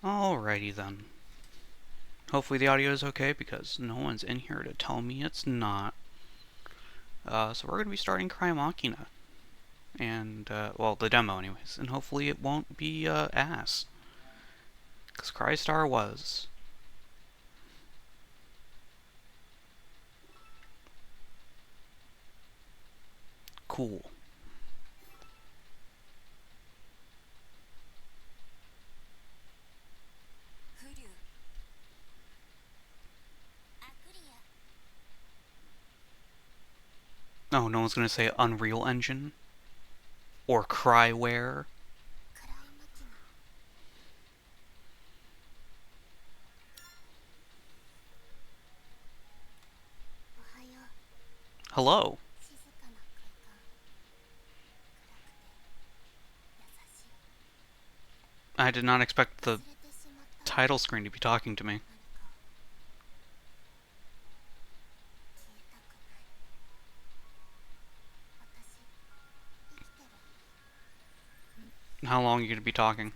Alrighty then. Hopefully the audio is okay because no one's in here to tell me it's not. So we're going to be starting Crymachina. And, well, the demo anyways. And hopefully it won't be, ass. Because Crystar was. Cool. Oh, no one's going to say Unreal Engine? Or Cryware? Hello. I did not expect the title screen to be talking to me. How long are you going to be talking?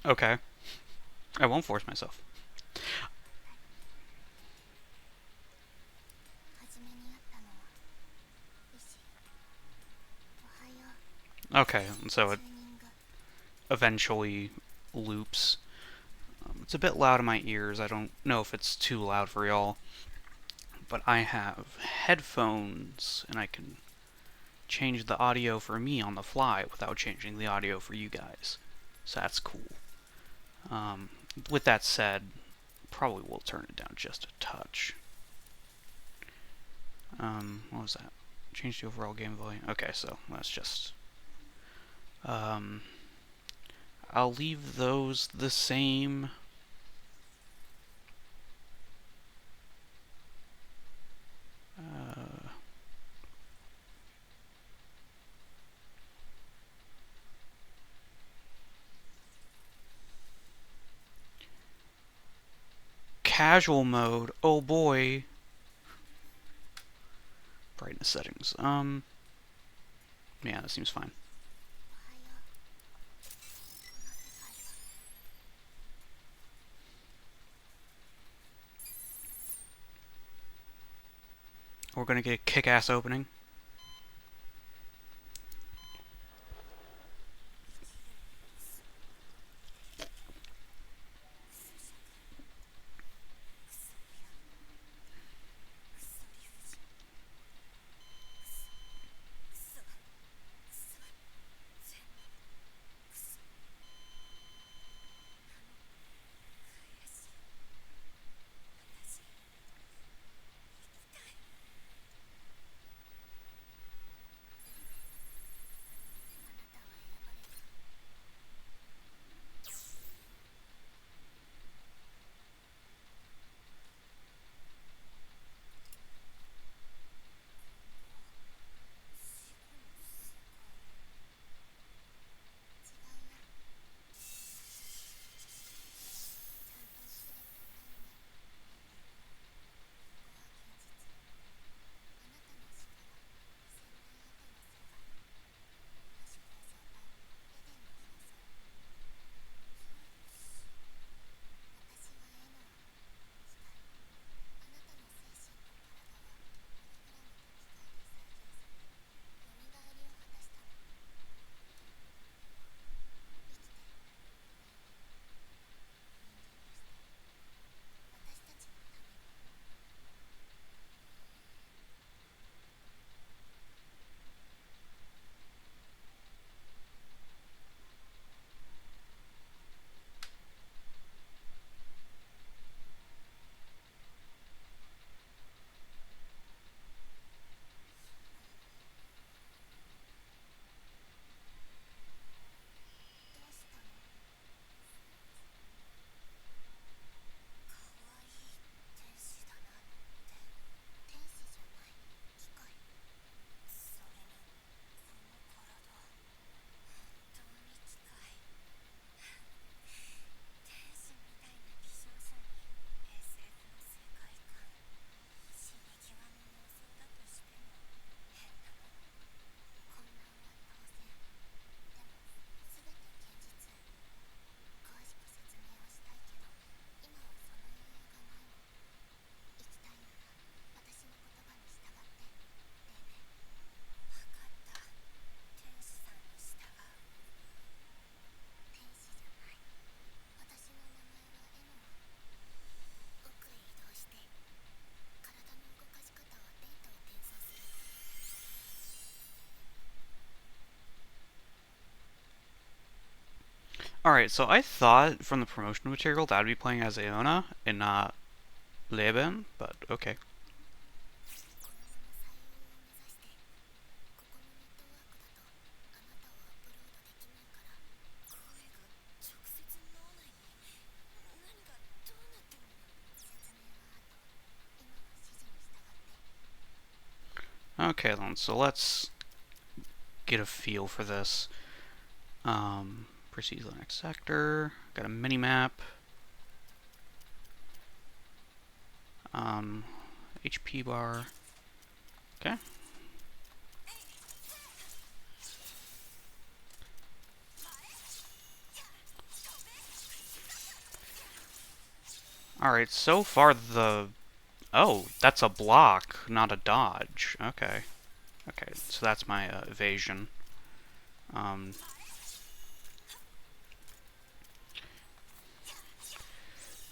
Okay. I won't force myself. Okay, so it eventually loops. It's a bit loud in my ears. I don't know if it's too loud for y'all. But I have headphones, and I can change the audio for me on the fly without changing the audio for you guys. So that's cool. Um, with that said, probably will turn it down just a touch. What was that? Change the overall game volume. Okay, so that's just... Um, I'll leave those the same. Casual mode. Oh boy. Brightness settings. Yeah, that seems fine. We're gonna get a kick-ass opening. Alright, so I thought from the promotional material that I'd be playing as Aona and not Leben, but okay. Okay then, so let's get a feel for this. Proceed to the next sector. Got a mini map. HP bar. Okay. Alright, so far the... Oh, that's a block, not a dodge. Okay. Okay, so that's my evasion. Um,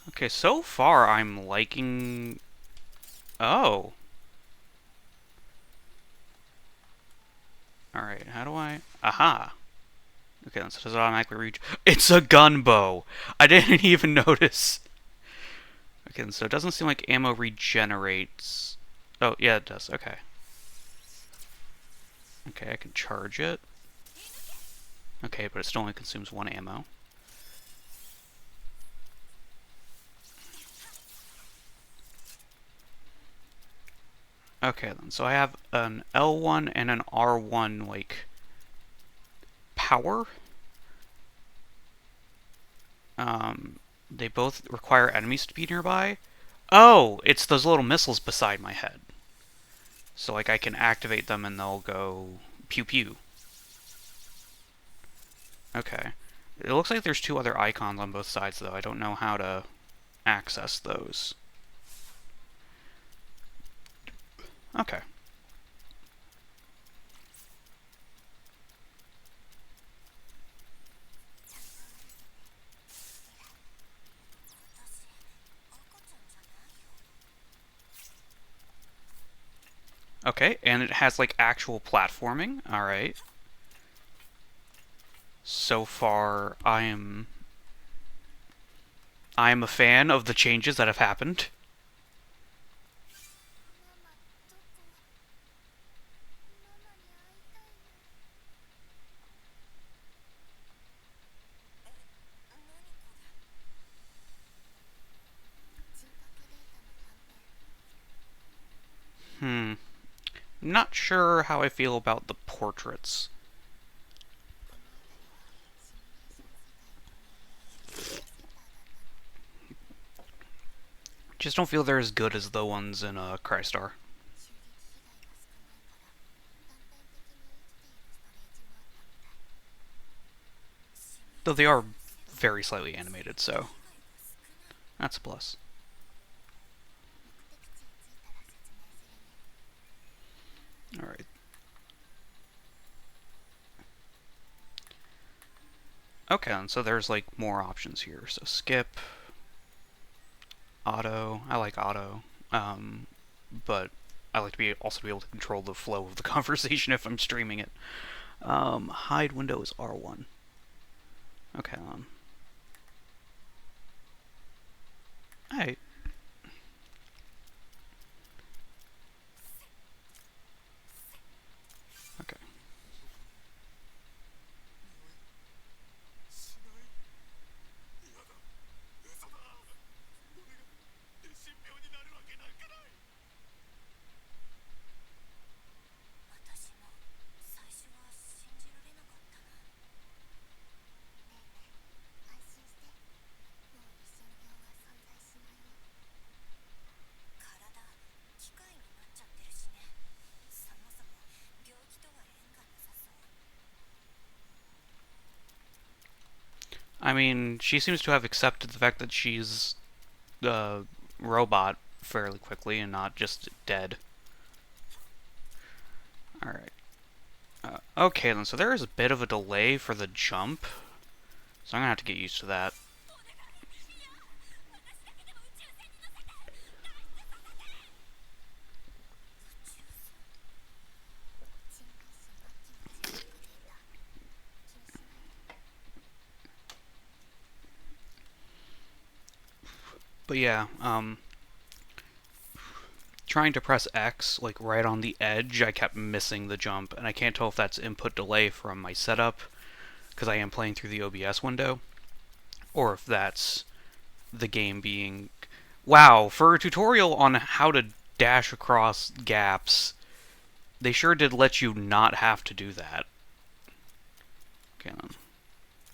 okay, so far I'm liking... Oh. Alright, how do I... Aha! Okay, so does it automatically reach... It's a gun bow! I didn't even notice. Okay, so it doesn't seem like ammo regenerates. Oh, yeah, it does. Okay. Okay, I can charge it. Okay, but it still only consumes one ammo. Okay, then. So I have an L1 and an R1, like, power. They both require enemies to be nearby. Oh, it's those little missiles beside my head. So, like, I can activate them and they'll go pew pew. Okay. It looks like there's two other icons on both sides, though. I don't know how to access those. Okay. Okay, and it has, like, actual platforming. Alright. So far, I am a fan of the changes that have happened. Not sure how I feel about the portraits. Just don't feel they're as good as the ones in Crystar. Though they are very slightly animated, so that's a plus. Alright. Okay, and so there's like more options here. So skip, auto. I like auto. But I like to be also be able to control the flow of the conversation if I'm streaming it. Hide window is R1. Okay, Hey. Okay. I mean, she seems to have accepted the fact that she's a robot fairly quickly and not just dead. Alright. Okay, then, so there is a bit of a delay for the jump. So I'm gonna have to get used to that. But yeah, trying to press X, like right on the edge, I kept missing the jump, and I can't tell if that's input delay from my setup, because I am playing through the OBS window, or if that's the game being... Wow, for a tutorial on how to dash across gaps, they sure did let you not have to do that. Okay, then.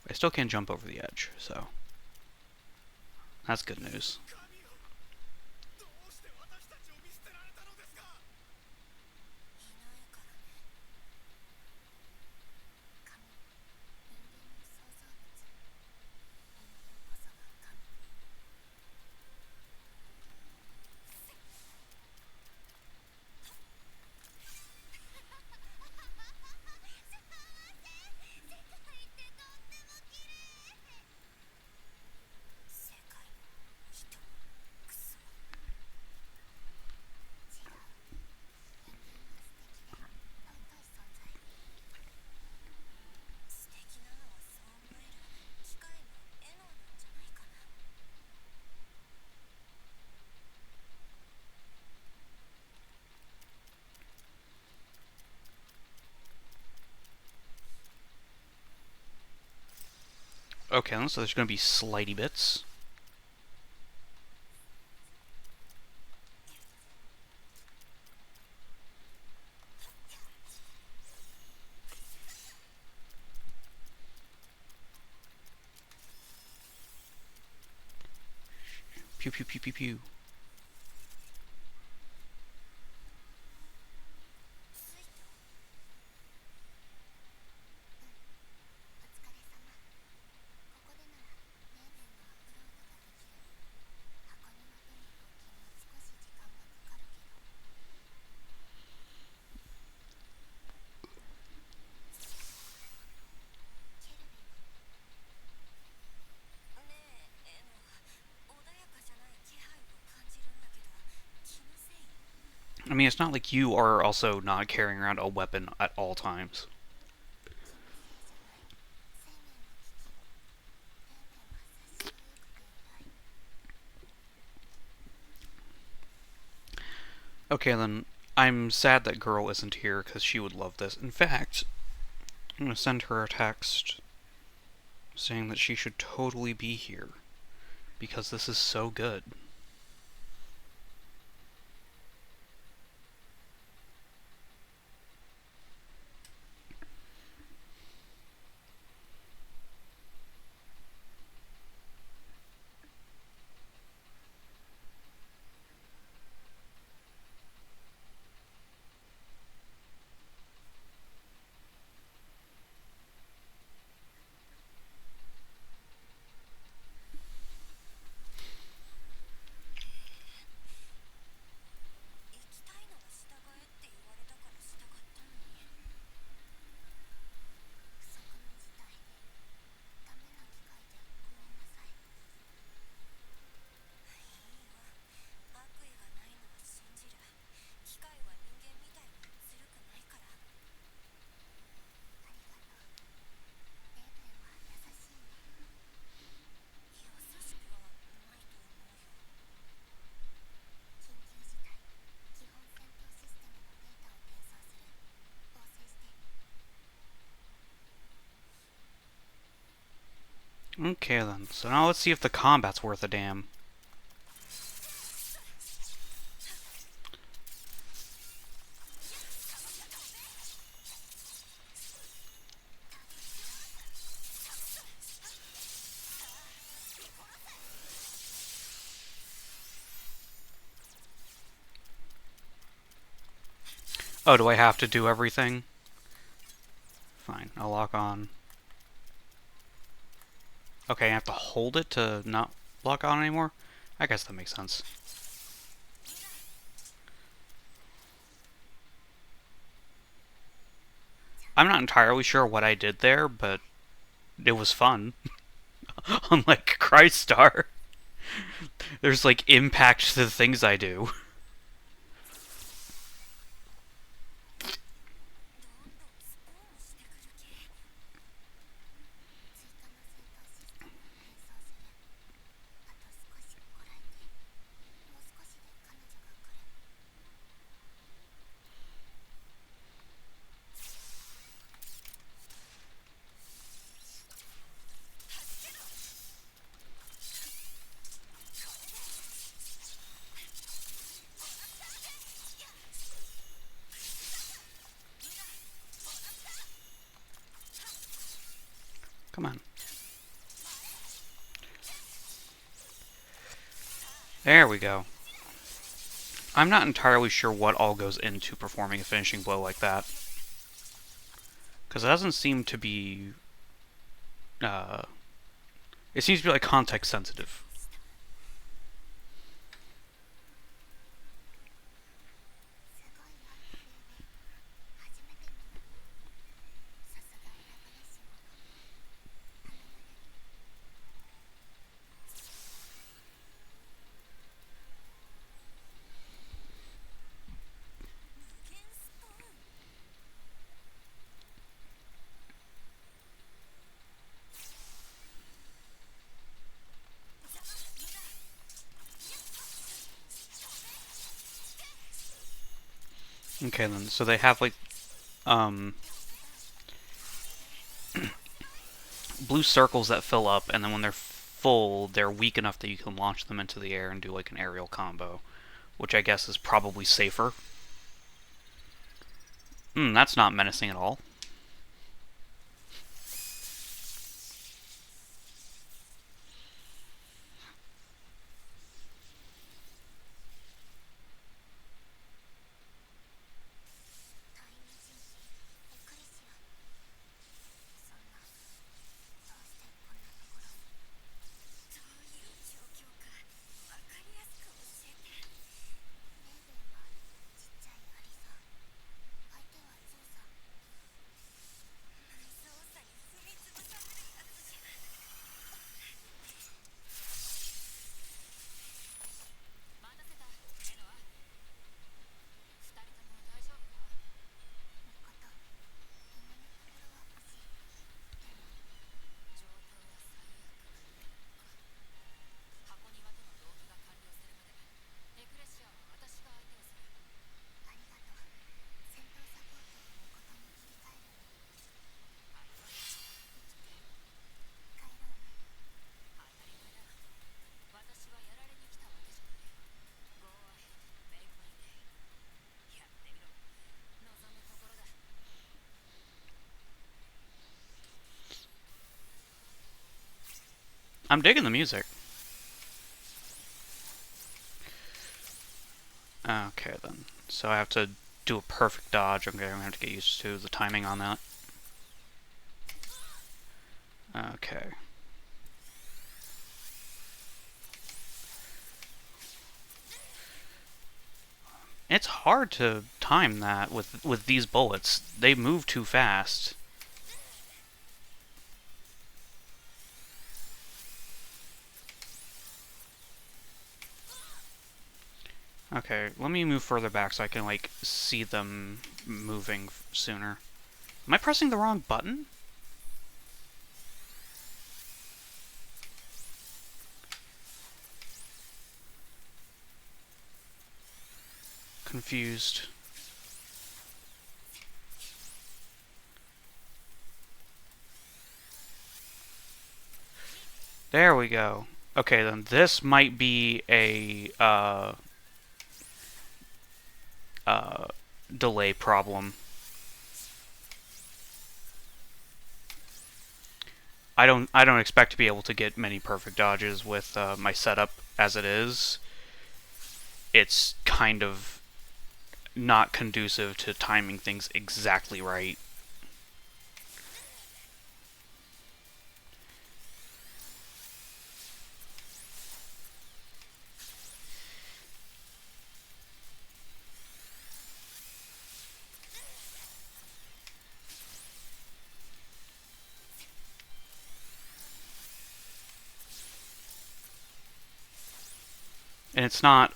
I still can't jump over the edge, so that's good news. Okay, so there's going to be slidey bits. Pew pew pew pew pew. I mean, it's not like you are also not carrying around a weapon at all times. Okay, then. I'm sad that girl isn't here, because she would love this. In fact, I'm going to send her a text saying that she should totally be here, because this is so good. Okay, then. So now let's see if the combat's worth a damn. Oh, do I have to do everything? Fine, I'll lock on. Okay, I have to hold it to not lock on anymore? I guess that makes sense. I'm not entirely sure what I did there, but it was fun. Unlike Crystar, there's like impact to the things I do. Come on. There we go. I'm not entirely sure what all goes into performing a finishing blow like that. Because it doesn't seem to be... it seems to be like context sensitive. Okay then, so they have like, blue circles that fill up, and then when they're full, they're weak enough that you can launch them into the air and do like an aerial combo, which I guess is probably safer. That's not menacing at all. I'm digging the music. Okay then, so I have to do a perfect dodge. Okay, I'm gonna have to get used to the timing on that. Okay. It's hard to time that with these bullets. They move too fast. Okay, let me move further back so I can, like, see them moving sooner. Am I pressing the wrong button? Confused. There we go. Okay, then this might be a, delay problem. I don't expect to be able to get many perfect dodges with my setup as it is. It's kind of not conducive to timing things exactly right. And it's not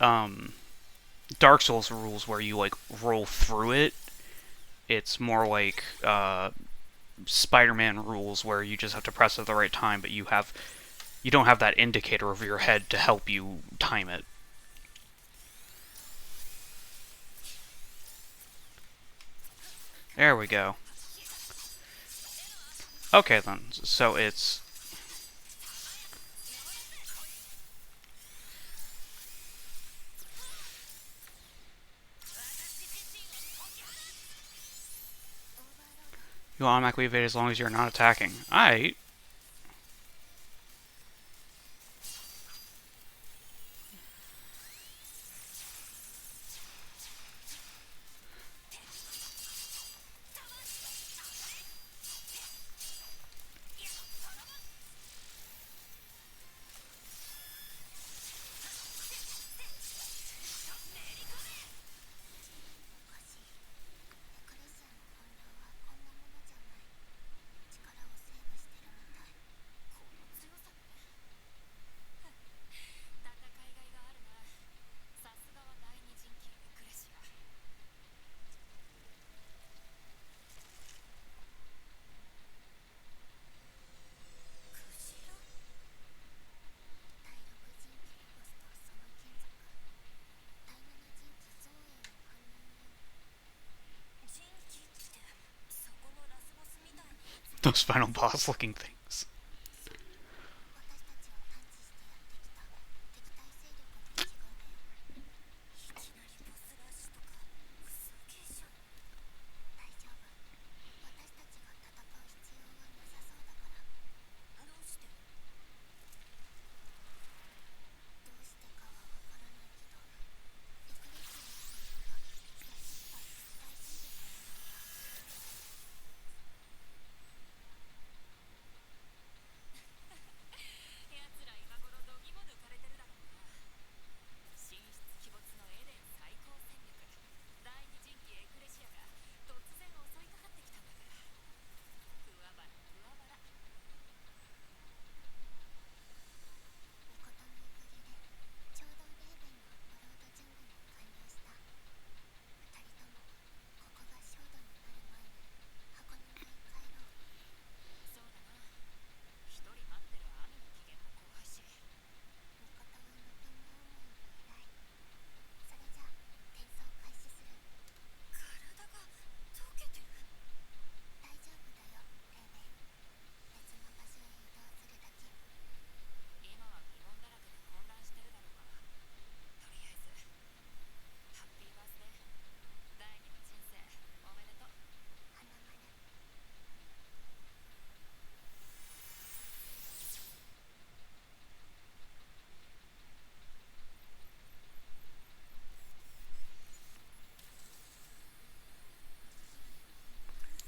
Dark Souls rules where you like roll through it. It's more like Spider-Man rules where you just have to press at the right time, but you don't have that indicator over your head to help you time it. There we go. Okay then, so it's... You automatically evade as long as you're not attacking. Alright. Those final boss looking things.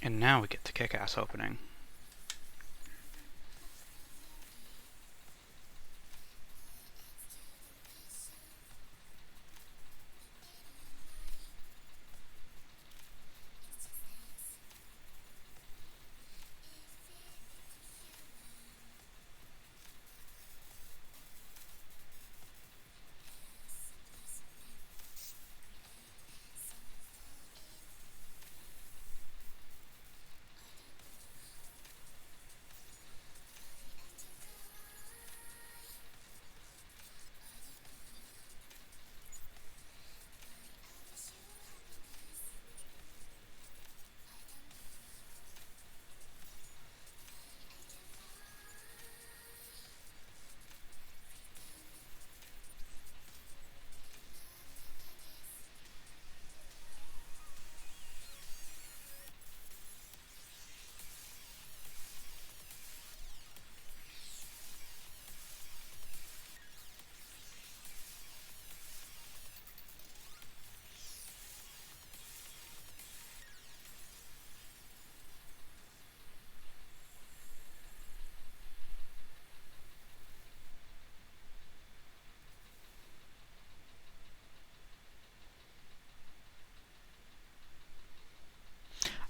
And now we get the kick-ass opening.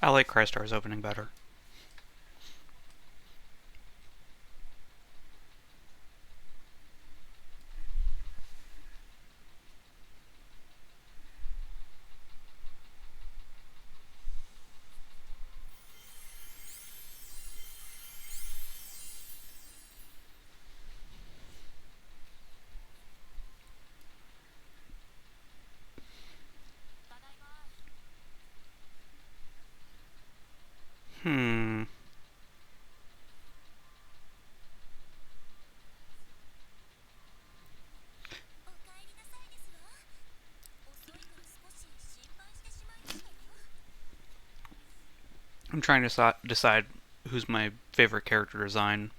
I like Crystar's opening better. Hmm. I'm trying to decide who's my favorite character design.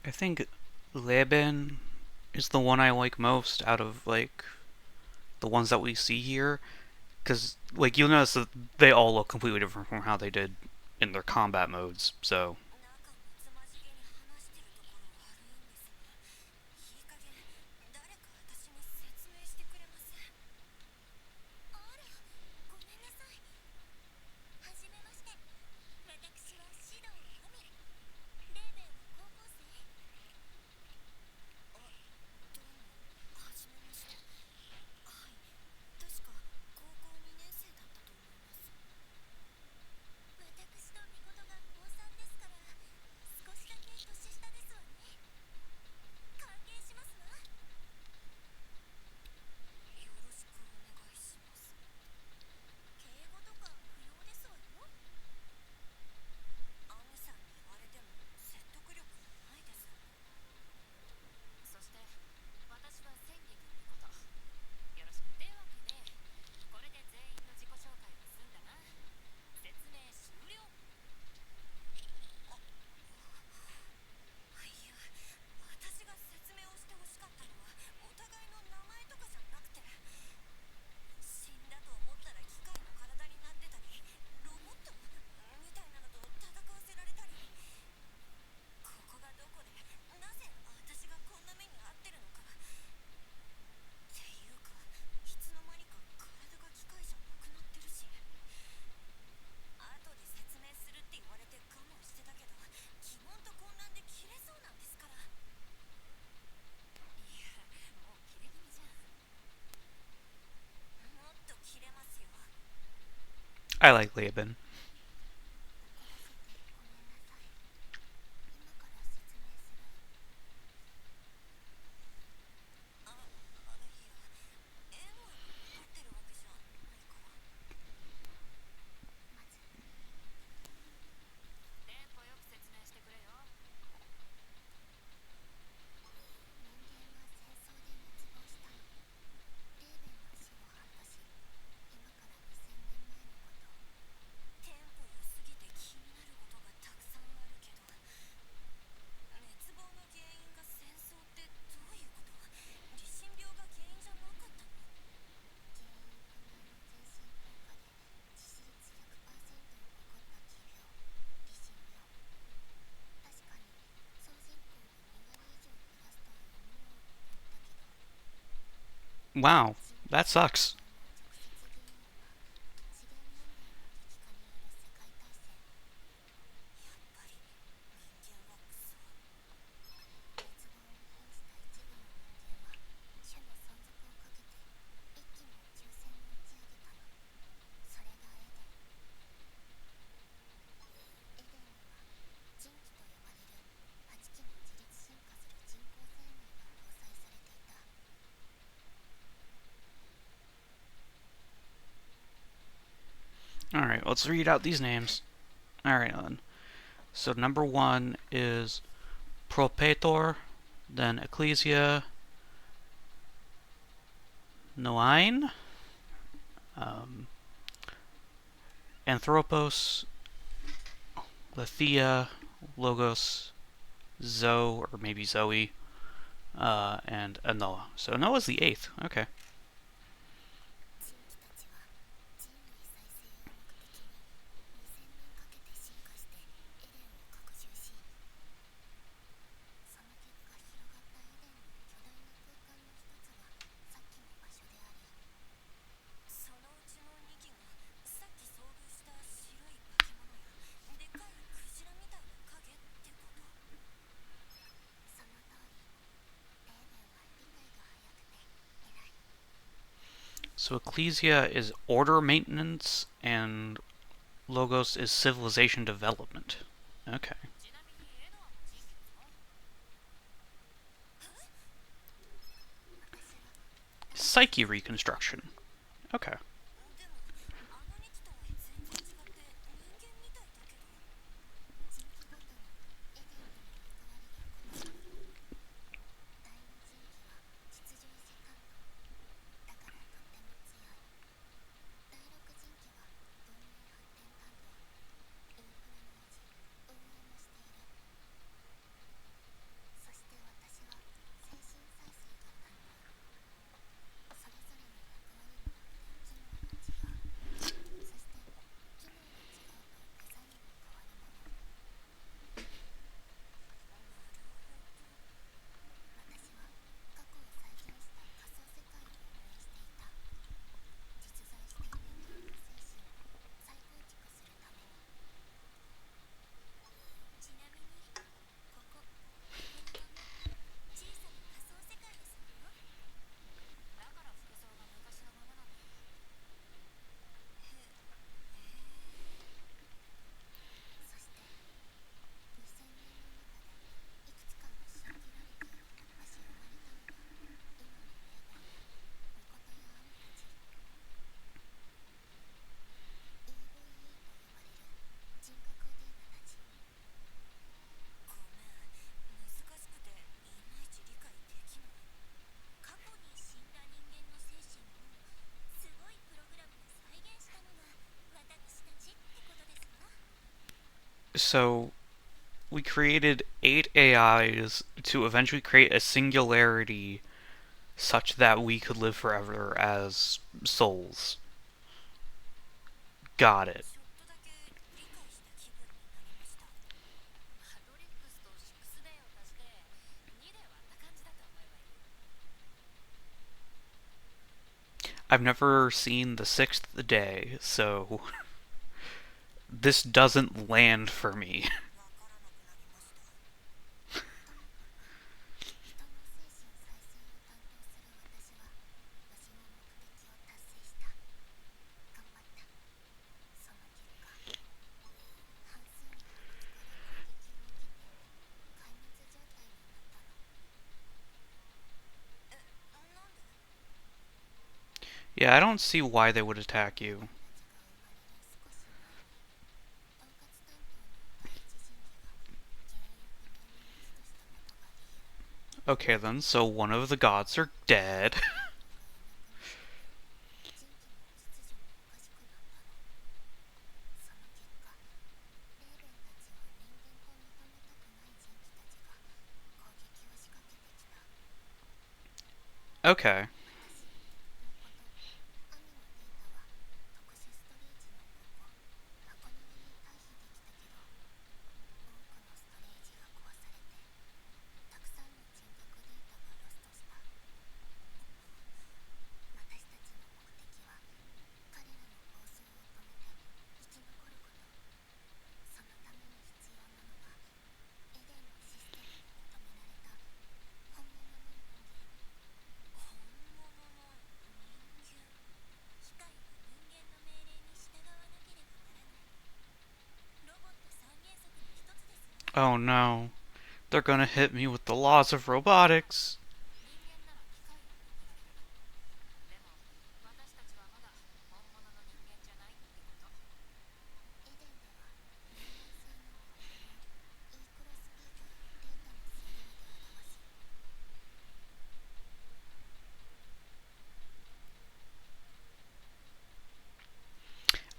I think Leben is the one I like most out of like the ones that we see here. Because, like, you'll notice that they all look completely different from how they did in their combat modes, so. I like Laban. Wow, that sucks. Alright, let's read out these names. Alright, then. So, number one is Propator, then Ecclesia, Noain, um, Anthropos, Lethea, Logos, Zoe, or maybe Zoe, and Anoa. So Anoa's the eighth. Okay. So Ecclesia is order maintenance, and Logos is civilization development. Okay. Psyche reconstruction. Okay. So we created 8 AIs to eventually create a singularity such that we could live forever as souls. Got it. I've never seen the sixth day, so this doesn't land for me. Yeah, I don't see why they would attack you. Okay then, so one of the gods are dead. Okay. Oh no. They're gonna hit me with the laws of robotics.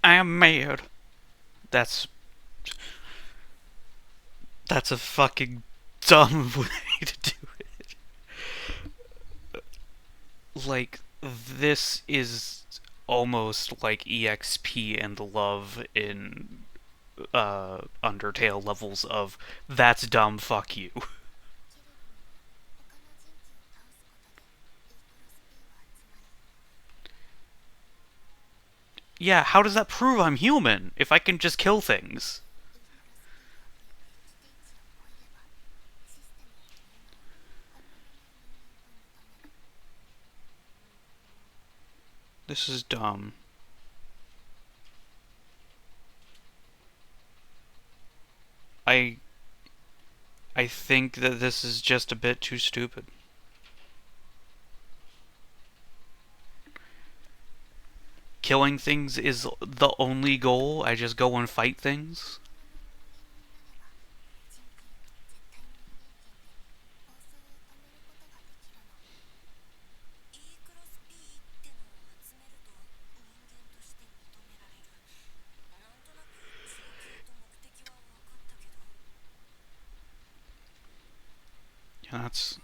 I am mad. That's that's a fucking dumb way to do it. Like this is almost like EXP and love in Undertale levels of that's dumb, fuck you. Yeah, how does that prove I'm human if I can just kill things? This is dumb. I I think that this is just a bit too stupid. Killing things is the only goal. I just go and fight things. Yeah, that's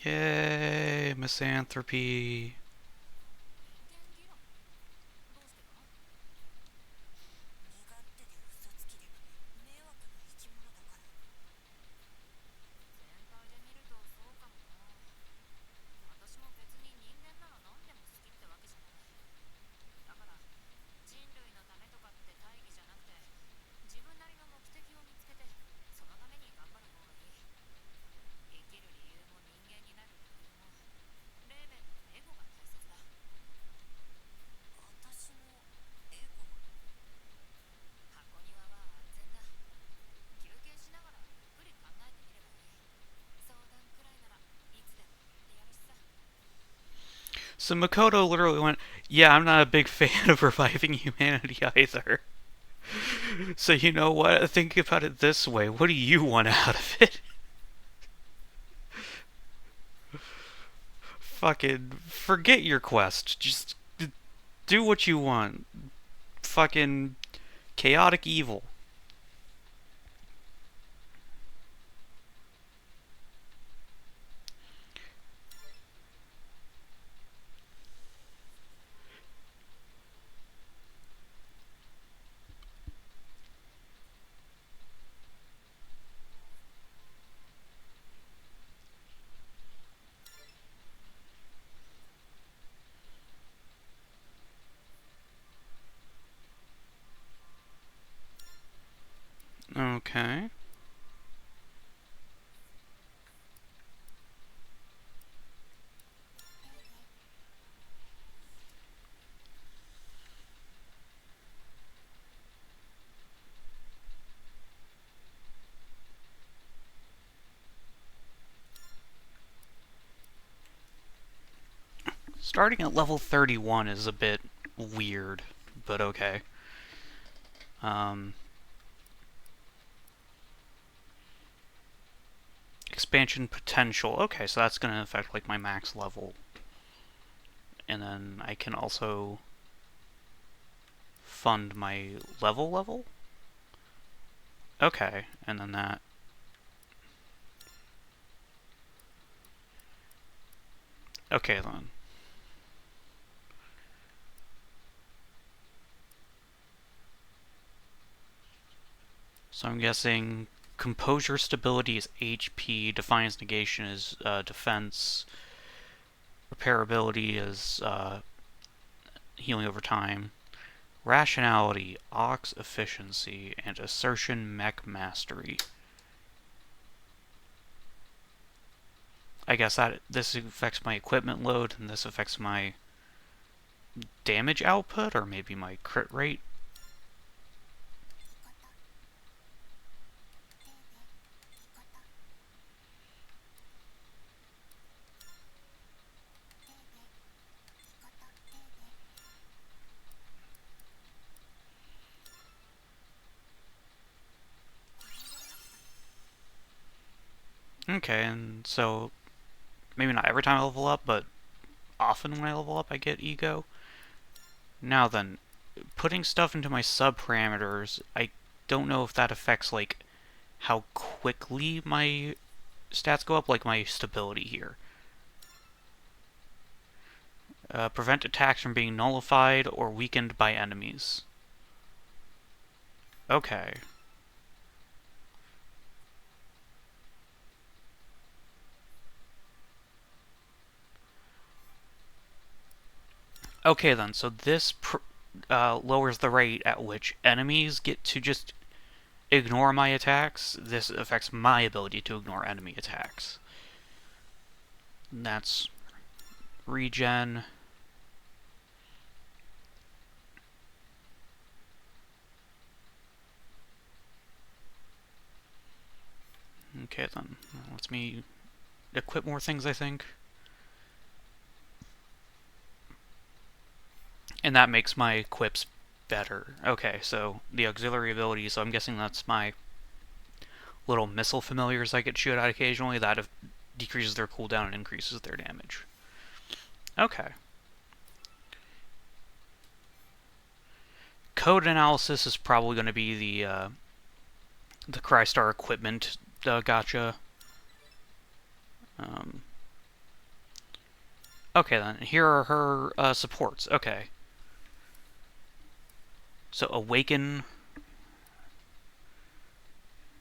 Yay, misanthropy. So Makoto literally went, yeah, I'm not a big fan of reviving humanity either. So you know what? Think about it this way. What do you want out of it? Fucking forget your quest. Just do what you want. Fucking chaotic evil. Okay. Starting at level 31 is a bit weird, but okay. Um, expansion potential. Okay, so that's going to affect like my max level. And then I can also fund my level? Okay, and then that. Okay then. So I'm guessing composure stability is HP, defiance negation is defense, repairability is healing over time, rationality, ox efficiency, and assertion mech mastery. I guess that this affects my equipment load, and this affects my damage output, or maybe my crit rate. Okay, and so maybe not every time I level up, but often when I level up I get ego. Now then, putting stuff into my subparameters, I don't know if that affects like how quickly my stats go up, like my stability here. Prevent attacks from being nullified or weakened by enemies. Okay. Okay then, so this lowers the rate at which enemies get to just ignore my attacks. This affects my ability to ignore enemy attacks. And that's regen. Okay then, lets me equip more things, I think. And that makes my equips better. Okay, so the auxiliary ability, so I'm guessing that's my little missile familiars I get shoot at occasionally. That decreases their cooldown and increases their damage. Okay. Code analysis is probably going to be the Crystar equipment gotcha. Okay, then. Here are her supports. Okay. So, awaken,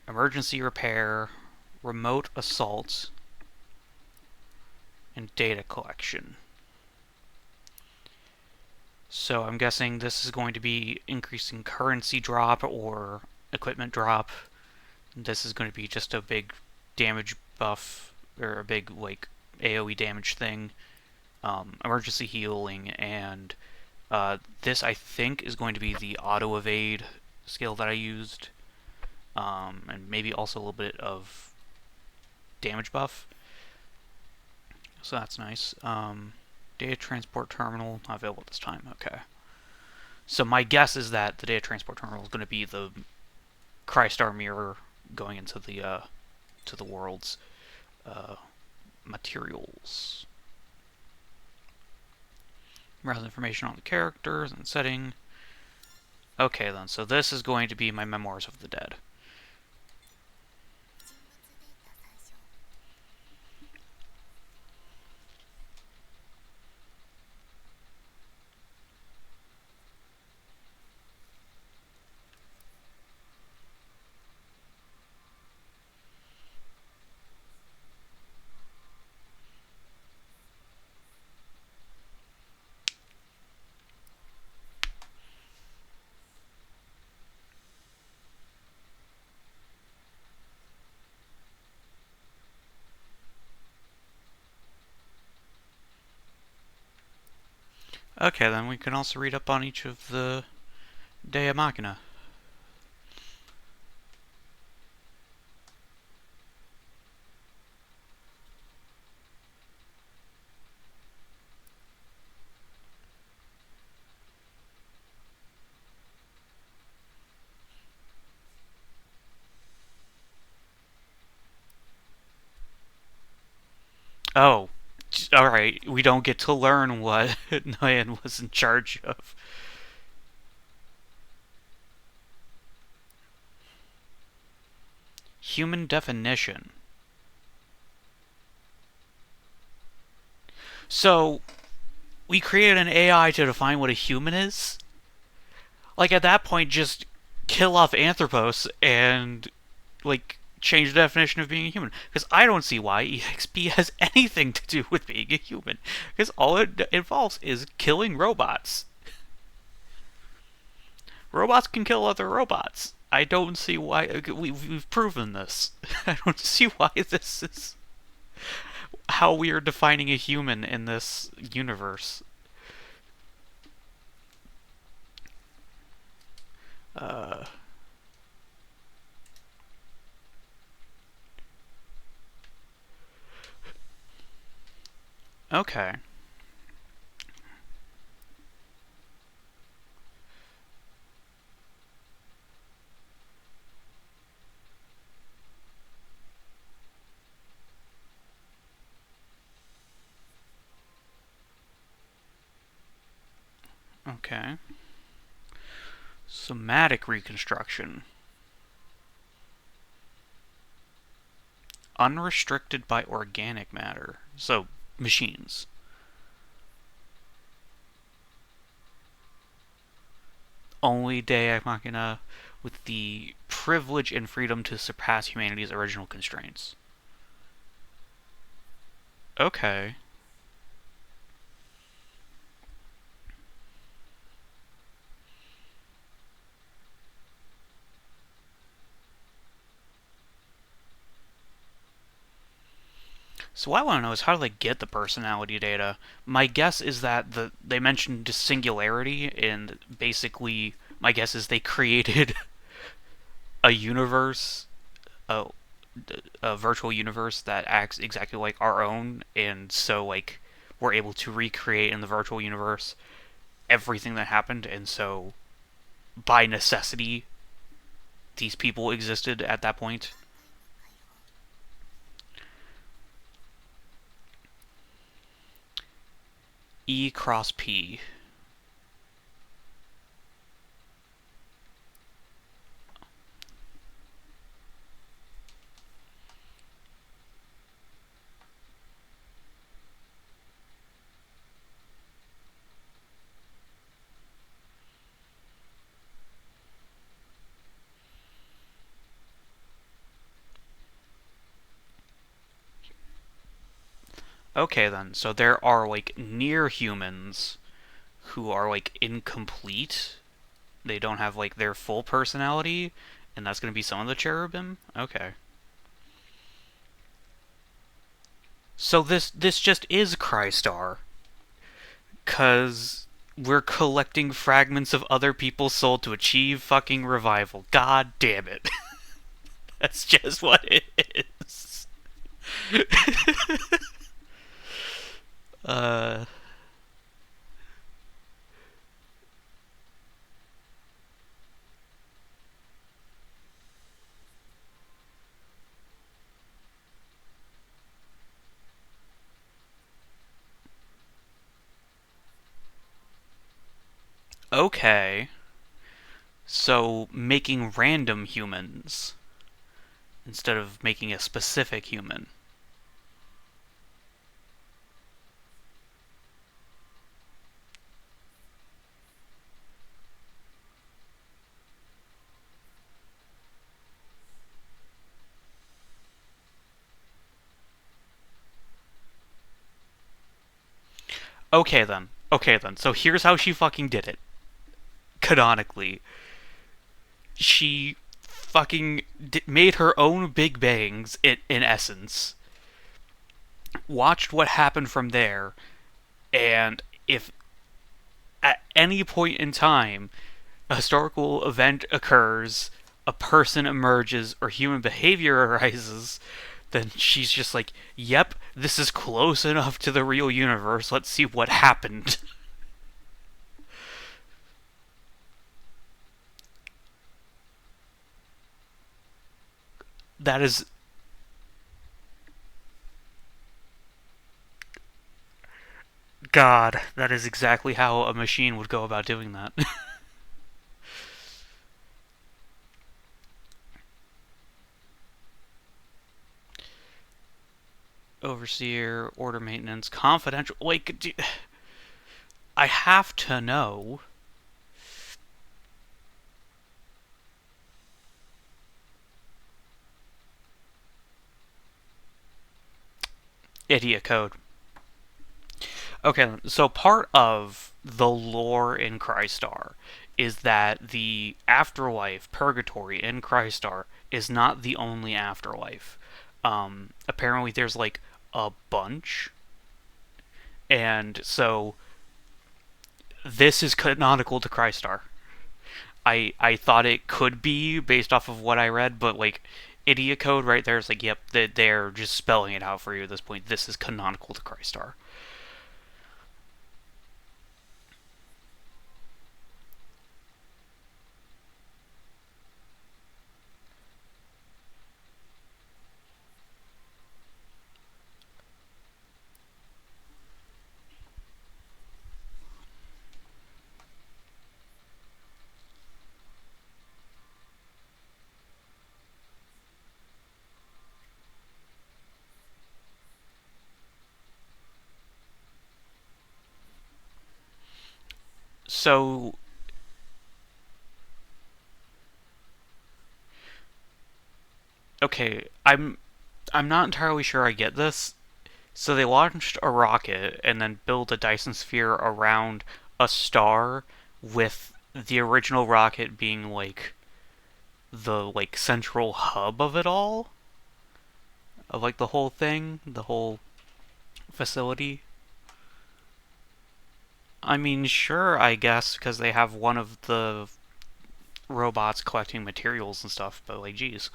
emergency repair, remote assault, and data collection. So I'm guessing this is going to be increasing currency drop or equipment drop. This is going to be just a big damage buff or a big like AoE damage thing. Emergency healing, and this I think is going to be the auto evade skill that I used, and maybe also a little bit of damage buff. So that's nice. Data transport terminal not available at this time. Okay. So my guess is that the data transport terminal is going to be the Crystar mirror going into the to the world's uh, materials. Browse information on the characters and setting. Okay then, so this is going to be my Memoirs of the Dead. Okay, then we can also read up on each of the Dea Machina. Oh, alright, we don't get to learn what Nguyen was in charge of. Human definition. So, we created an AI to define what a human is? Like, at that point, just kill off Anthropos and, like, change the definition of being a human. Because I don't see why EXP has anything to do with being a human. Because all it involves is killing robots. Robots can kill other robots. I don't see why. We've proven this. I don't see why this is how we are defining a human in this universe. Uh, okay. Okay. Somatic reconstruction. Unrestricted by organic matter. So, machines. Only Dea Machina with the privilege and freedom to surpass humanity's original constraints. Okay. So what I want to know is how do they get the personality data? My guess is that they mentioned singularity, and basically my guess is they created a universe, a, a virtual universe that acts exactly like our own, and so like we're able to recreate in the virtual universe everything that happened, and so by necessity these people existed at that point. E cross P. Okay, then. So there are, like, near humans who are, like, incomplete. They don't have, like, their full personality, and that's going to be some of the cherubim? Okay. So this just is Crystar, cause we're collecting fragments of other people's soul to achieve fucking revival. God damn it. That's just what it is. uh okay. So making random humans instead of making a specific human. Okay then. Okay then. So here's how she fucking did it. Canonically, she fucking made her own Big Bangs in essence. Watched what happened from there, and if at any point in time a historical event occurs, a person emerges, or human behavior arises, then she's just like, yep, this is close enough to the real universe. Let's see what happened. That is. God, that is exactly how a machine would go about doing that. Overseer, order maintenance, confidential. Like, I have to know. Idiot code. Okay, so part of the lore in Crystar is that the afterlife, purgatory in Crystar, is not the only afterlife. Apparently, there's like a bunch, and so this is canonical to Crystar. I thought it could be based off of what I read, but like idiot code right there is like, yep, they're just spelling it out for you at this point. This is canonical to Crystar. So okay, I'm not entirely sure I get this. So they launched a rocket and then built a Dyson sphere around a star, with the original rocket being like the like central hub of it all, of like the whole thing, the whole facility. I mean, sure, I guess, because they have one of the robots collecting materials and stuff, but like, geez.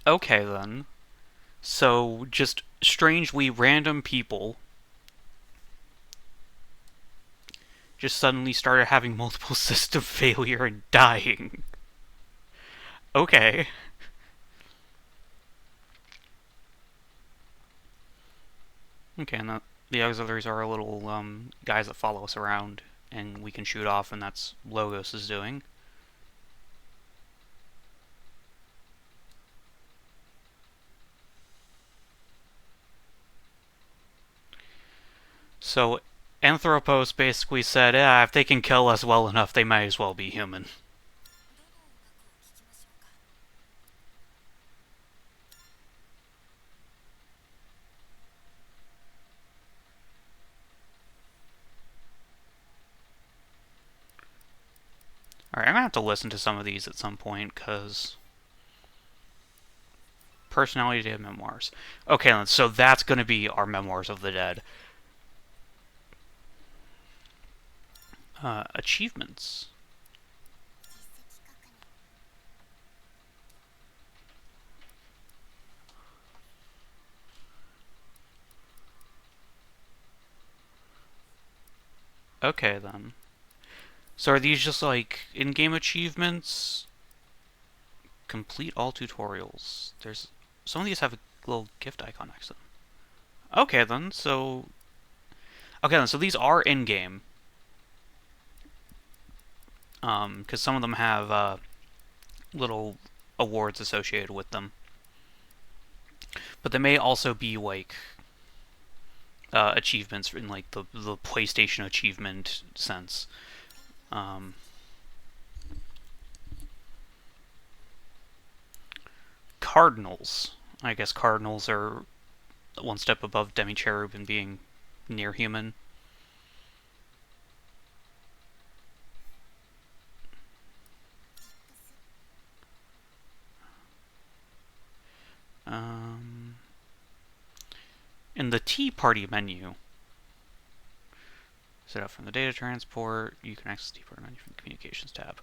Okay then. So just strangely random people just suddenly started having multiple system failure and dying. Okay. Okay, The auxiliaries are little guys that follow us around, and we can shoot off, and that's Logos is doing. So Anthropos basically said, if they can kill us well enough, they might as well be human. Alright, I'm gonna have to listen to some of these at some point, because personality data memoirs. Okay, so that's gonna be our memoirs of the dead. Achievements. Okay, then. So are these just like in-game achievements? Complete all tutorials. There's some of these have a little gift icon next to them. Okay then, so these are in-game. Because some of them have little awards associated with them. But they may also be like achievements in like the PlayStation achievement sense. Cardinals. I guess cardinals are one step above demi-cherub in being near human. In the Tea Party menu, set up from the data transport, you can access the Tea Party menu from the communications tab.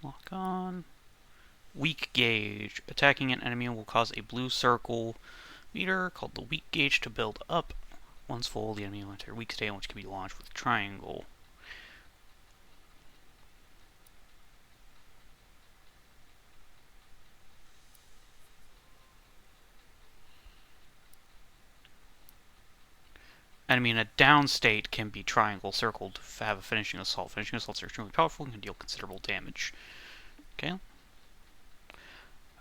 Lock on. Weak gauge. Attacking an enemy will cause a blue circle meter called the weak gauge to build up. Once full, the enemy will enter a weak state, which can be launched with a triangle. Enemy in a down state can be triangle circled to have a finishing assault. Finishing assaults are extremely powerful and can deal considerable damage. Okay.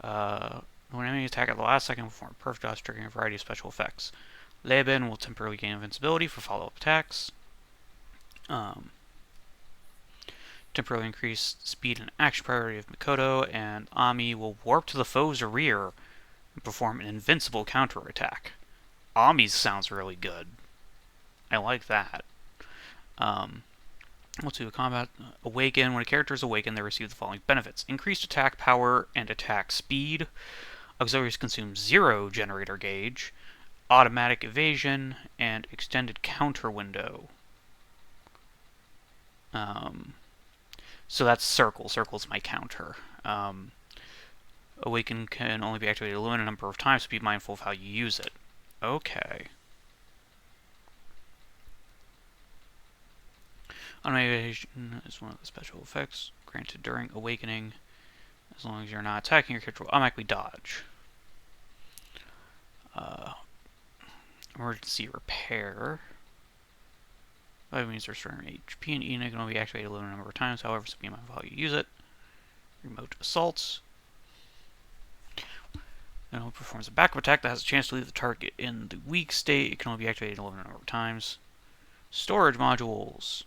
When enemies attack at the last second, perform a perfect dodge, triggering a variety of special effects. Leben will temporarily gain invincibility for follow-up attacks. Temporarily increase speed and action priority of Mikoto, and Ami will warp to the foe's rear and perform an invincible counterattack. Ami's sounds really good. I like that. Let's do a combat. Awaken. When a character is awakened, they receive the following benefits: increased attack power and attack speed. Auxiliaries consume 0 generator gauge. Automatic evasion and extended counter window. So that's circle. Circle's my counter. Awaken can only be activated a limited number of times, so be mindful of how you use it. Okay. Automation is one of the special effects granted during awakening. As long as you're not attacking, your character will automatically dodge. Emergency repair. 5 means restoring HP and E can only be activated a limited number of times, however, so be mindful how you use it. Remote assaults. It performs a backup attack that has a chance to leave the target in the weak state. It can only be activated a limited number of times. Storage modules.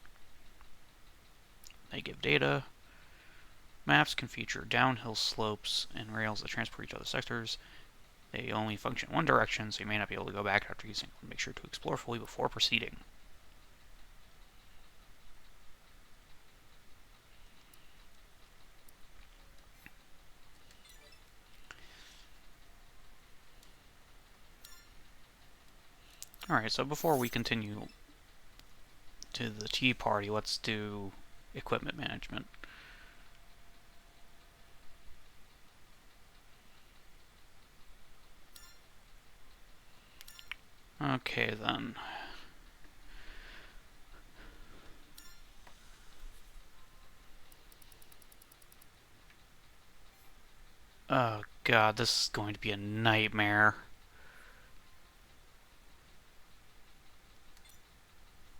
They give data. Maps can feature downhill slopes and rails that transport each other's sectors. They only function in one direction, so you may not be able to go back after using them. Make sure to explore fully before proceeding. Alright, so before we continue to the tea party, let's do equipment management. Okay, then. Oh god, this is going to be a nightmare.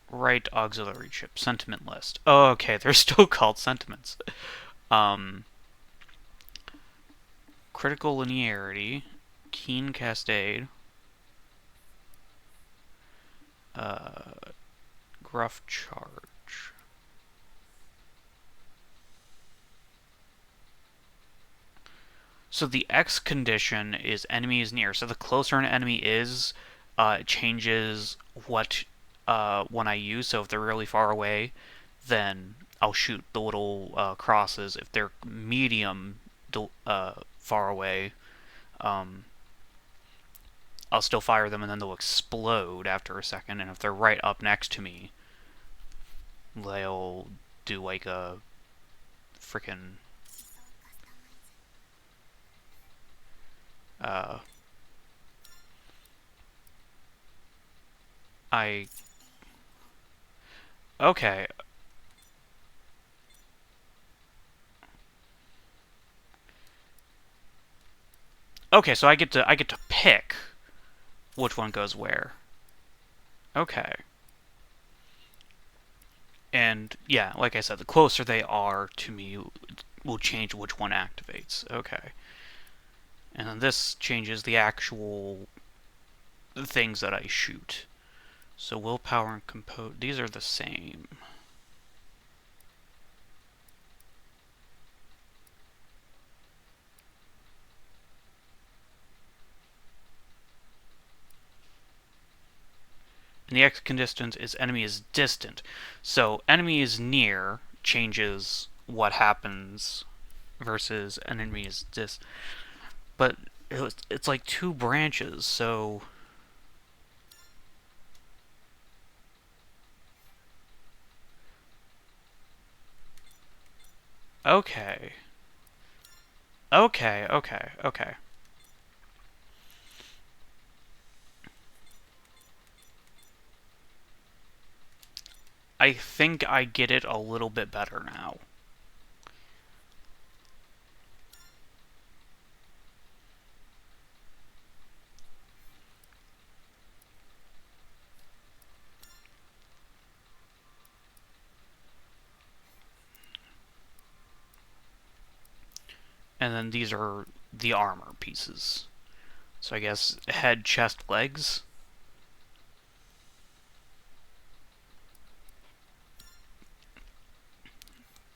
Right auxiliary chip, sentiment list. Oh, okay, they're still called sentiments. Um, critical linearity, keen cascade, gruff charge. So the X condition is enemy is near. So the closer an enemy is, it changes what one I use. So if they're really far away, then I'll shoot the little crosses. If they're medium far away, um, I'll still fire them and then they'll explode after a second. And if they're right up next to me, they'll do like a freaking uh, I okay. Okay, so I get to pick which one goes where. Okay. And yeah, like I said, the closer they are to me will change which one activates. Okay. And then this changes the actual things that I shoot. So willpower and compose, these are the same. And the X distance is enemy is distant. So enemy is near changes what happens versus enemy is but it's like two branches, so okay. Okay, okay, okay. I think I get it a little bit better now. And then these are the armor pieces. So I guess head, chest, legs.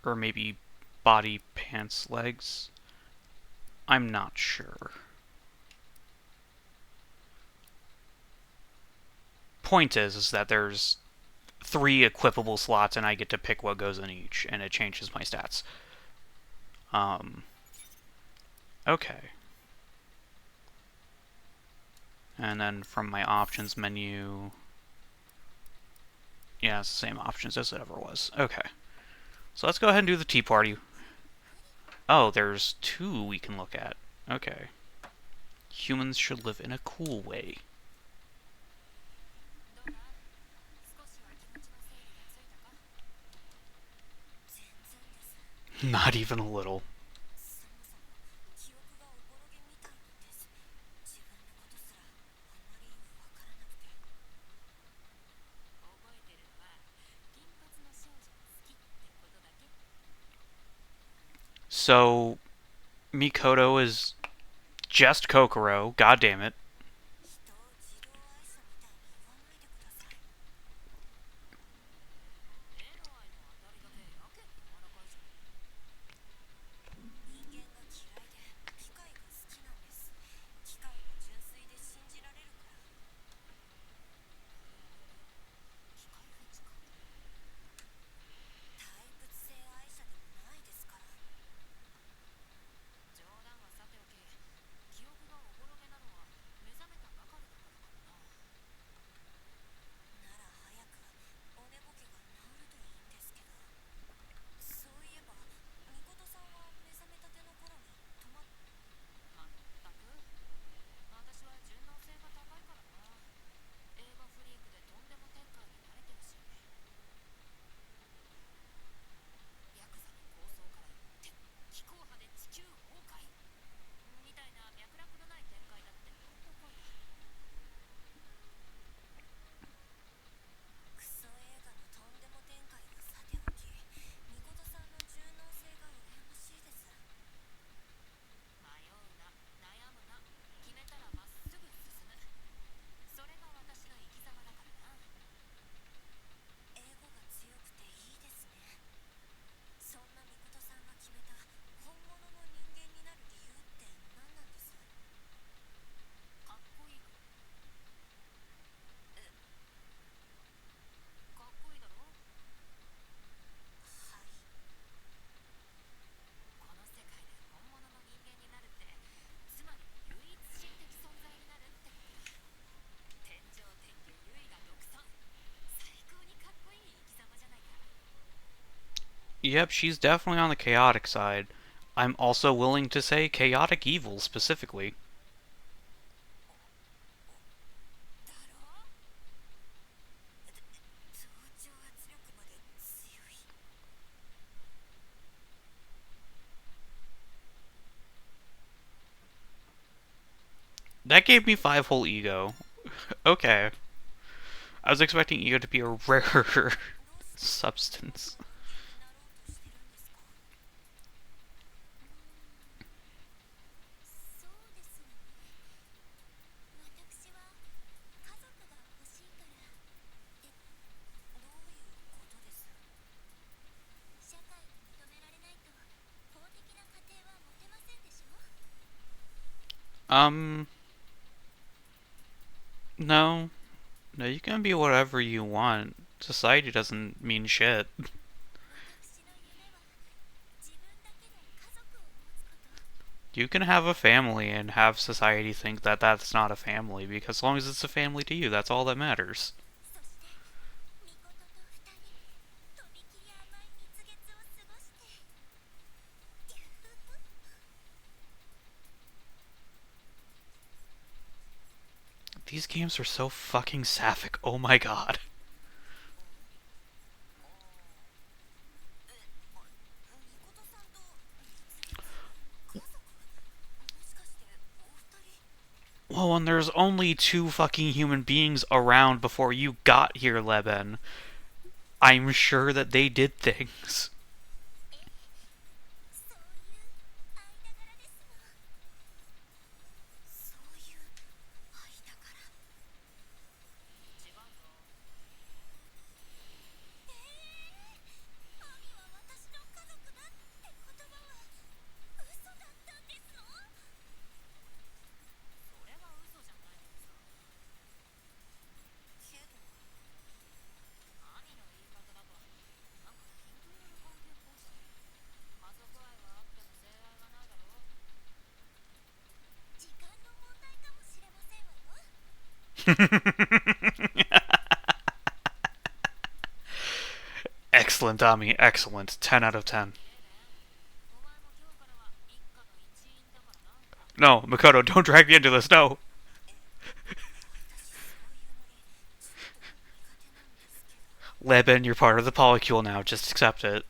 Or maybe body, pants, legs. I'm not sure. Point is that there's 3 equipable slots and I get to pick what goes in each, and it changes my stats. Okay. And then from my options menu, yeah, it's the same options as it ever was. Okay. So let's go ahead and do the tea party. Oh, there's 2 we can look at. Okay. Humans should live in a cool way. Not even a little. So, Mikoto is just Kokoro. God damn it. Yep, she's definitely on the chaotic side. I'm also willing to say chaotic evil specifically. That gave me 5 whole ego. Okay. I was expecting ego to be a rarer substance. Um, no. No, you can be whatever you want. Society doesn't mean shit. You can have a family and have society think that that's not a family, because as long as it's a family to you, that's all that matters. These games are so fucking sapphic, oh my god. Well, and there's only 2 fucking human beings around before you got here, Leben. I'm sure that they did things. Excellent, Ami, excellent. 10 out of 10. No, Makoto, don't drag me into this, no! Leben, you're part of the polycule now, just accept it.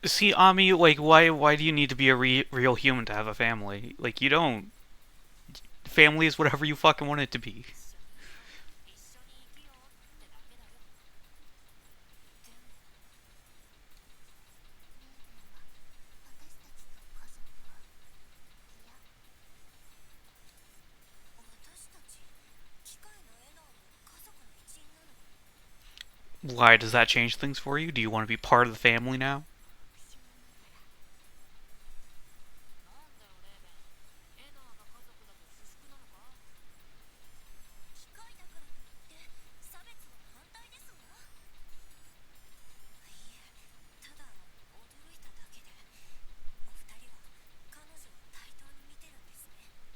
See, Ami, like, why do you need to be a real human to have a family? Like, you don't. Family is whatever you fucking want it to be. Why does that change things for you? Do you want to be part of the family now?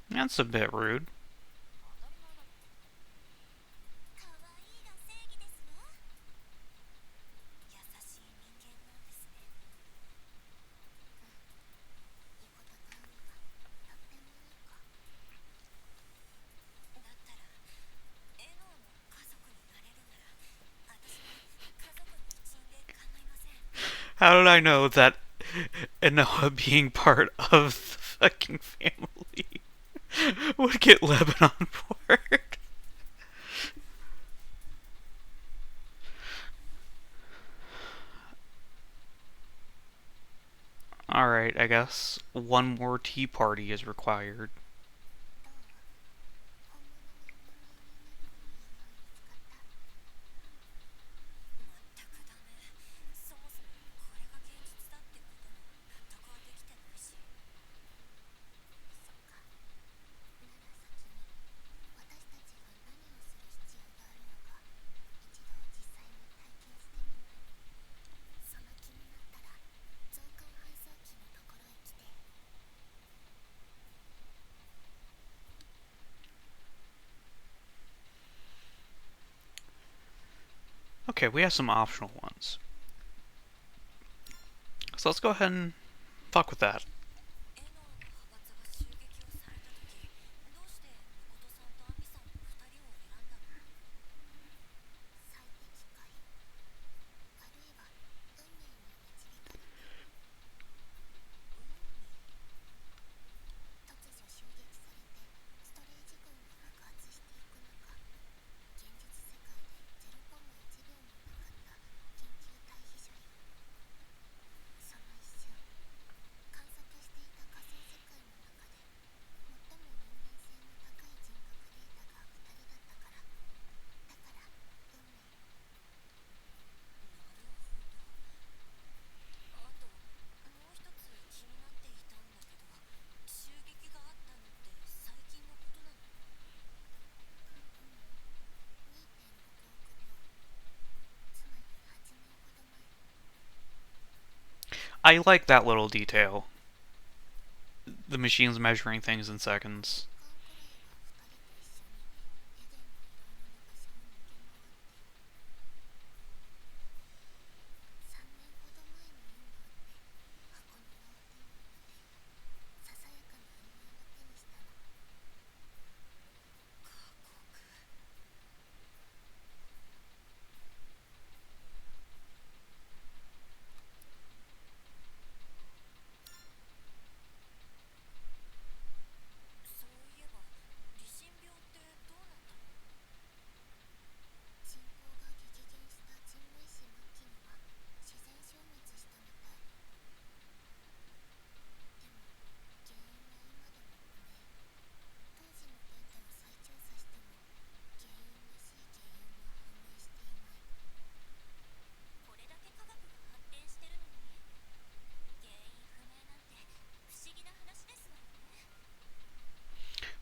That's a bit rude. How did I know that Enoa being part of the fucking family would get Leben on board? Alright. Alright, I guess one more tea party is required. Okay, we have some optional ones. So let's go ahead and fuck with that. I like that little detail. The machine's measuring things in seconds.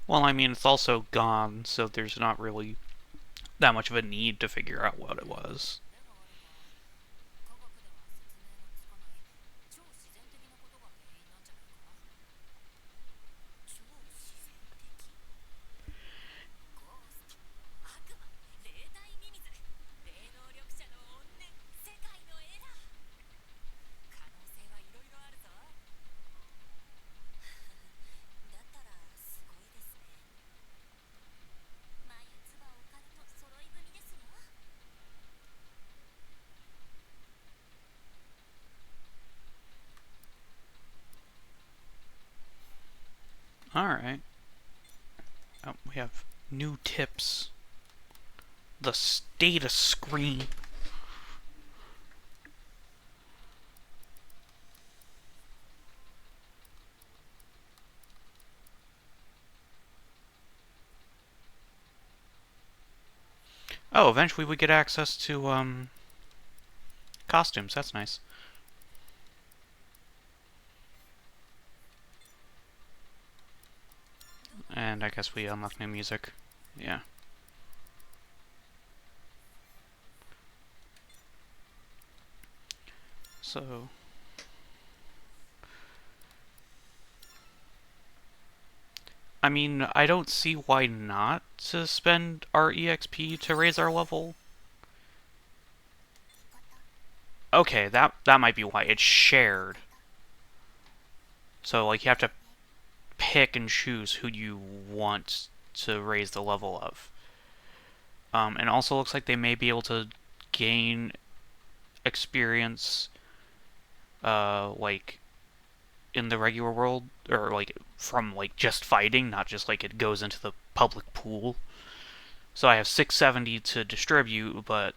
Well, I mean, it's also gone, so there's not really that much of a need to figure out what it was. Alright. Oh, we have new tips. The status screen. Oh, eventually we get access to, costumes. That's nice. And I guess we unlock new music. Yeah. So... I mean, I don't see why not to spend our EXP to raise our level. Okay, that might be why. It's shared. So, like, you have to pick and choose who you want to raise the level of. And also looks like they may be able to gain experience, like, in the regular world, or, like, from, like, just fighting, not just, like, it goes into the public pool. So I have 670 to distribute, but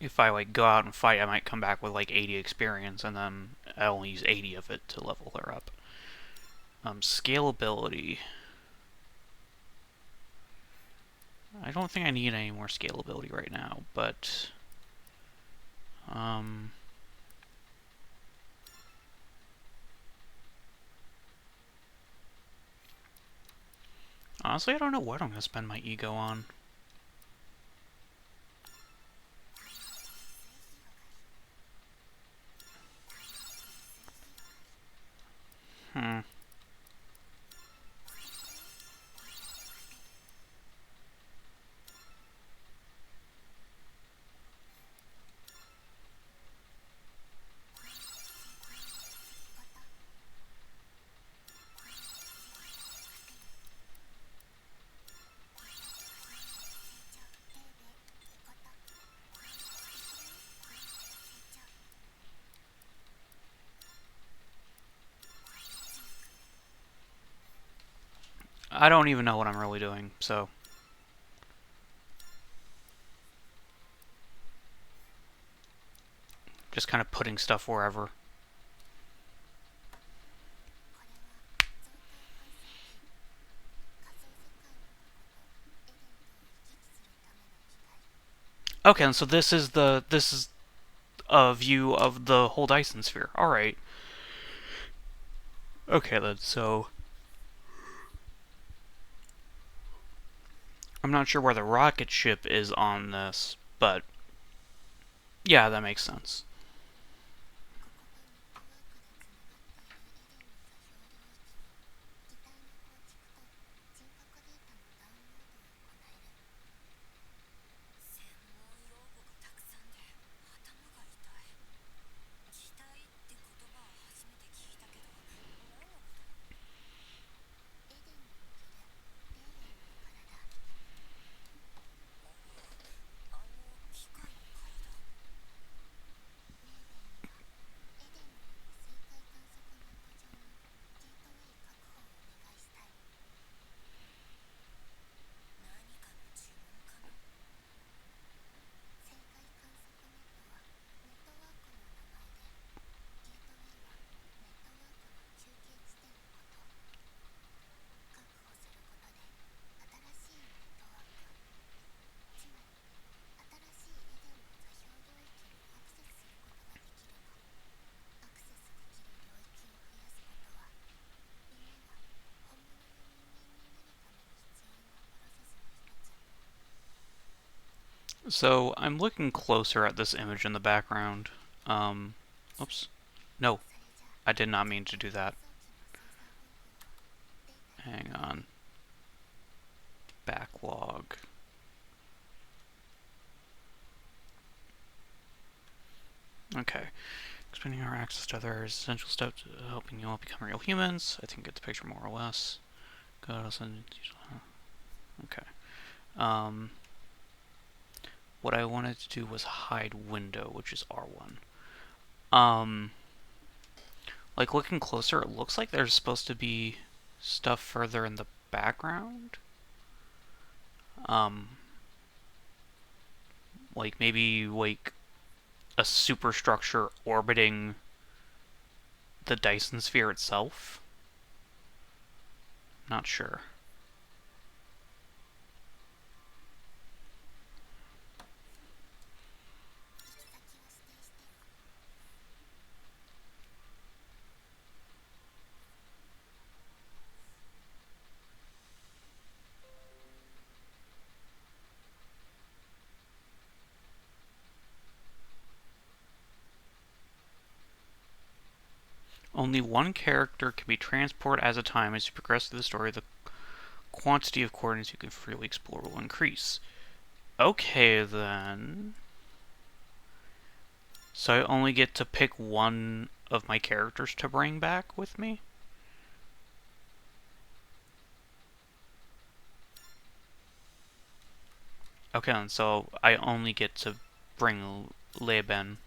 if I like go out and fight, I might come back with like 80 experience, and then I only use 80 of it to level her up. Scalability. I don't think I need any more scalability right now, but honestly, I don't know what I'm gonna spend my ego on. Hmm. I don't even know what I'm really doing, so just kind of putting stuff wherever. Okay, and so this is a view of the whole Dyson sphere. All right. Okay then. So I'm not sure where the rocket ship is on this, but yeah, that makes sense. So I'm looking closer at this image in the background. Um, oops. No, I did not mean to do that. Hang on. Backlog. Okay. Expanding our access to others, essential step to helping you all become real humans. I think get the picture more or less. Okay. Um, what I wanted to do was hide window, which is R1. Um, like looking closer, it looks like there's supposed to be stuff further in the background. Um, like maybe like a superstructure orbiting the Dyson sphere itself. Not sure. Only one character can be transported at a time. As you progress through the story, the quantity of coordinates you can freely explore will increase. Okay, then. So I only get to pick one of my characters to bring back with me? Okay, and so I only get to bring Leben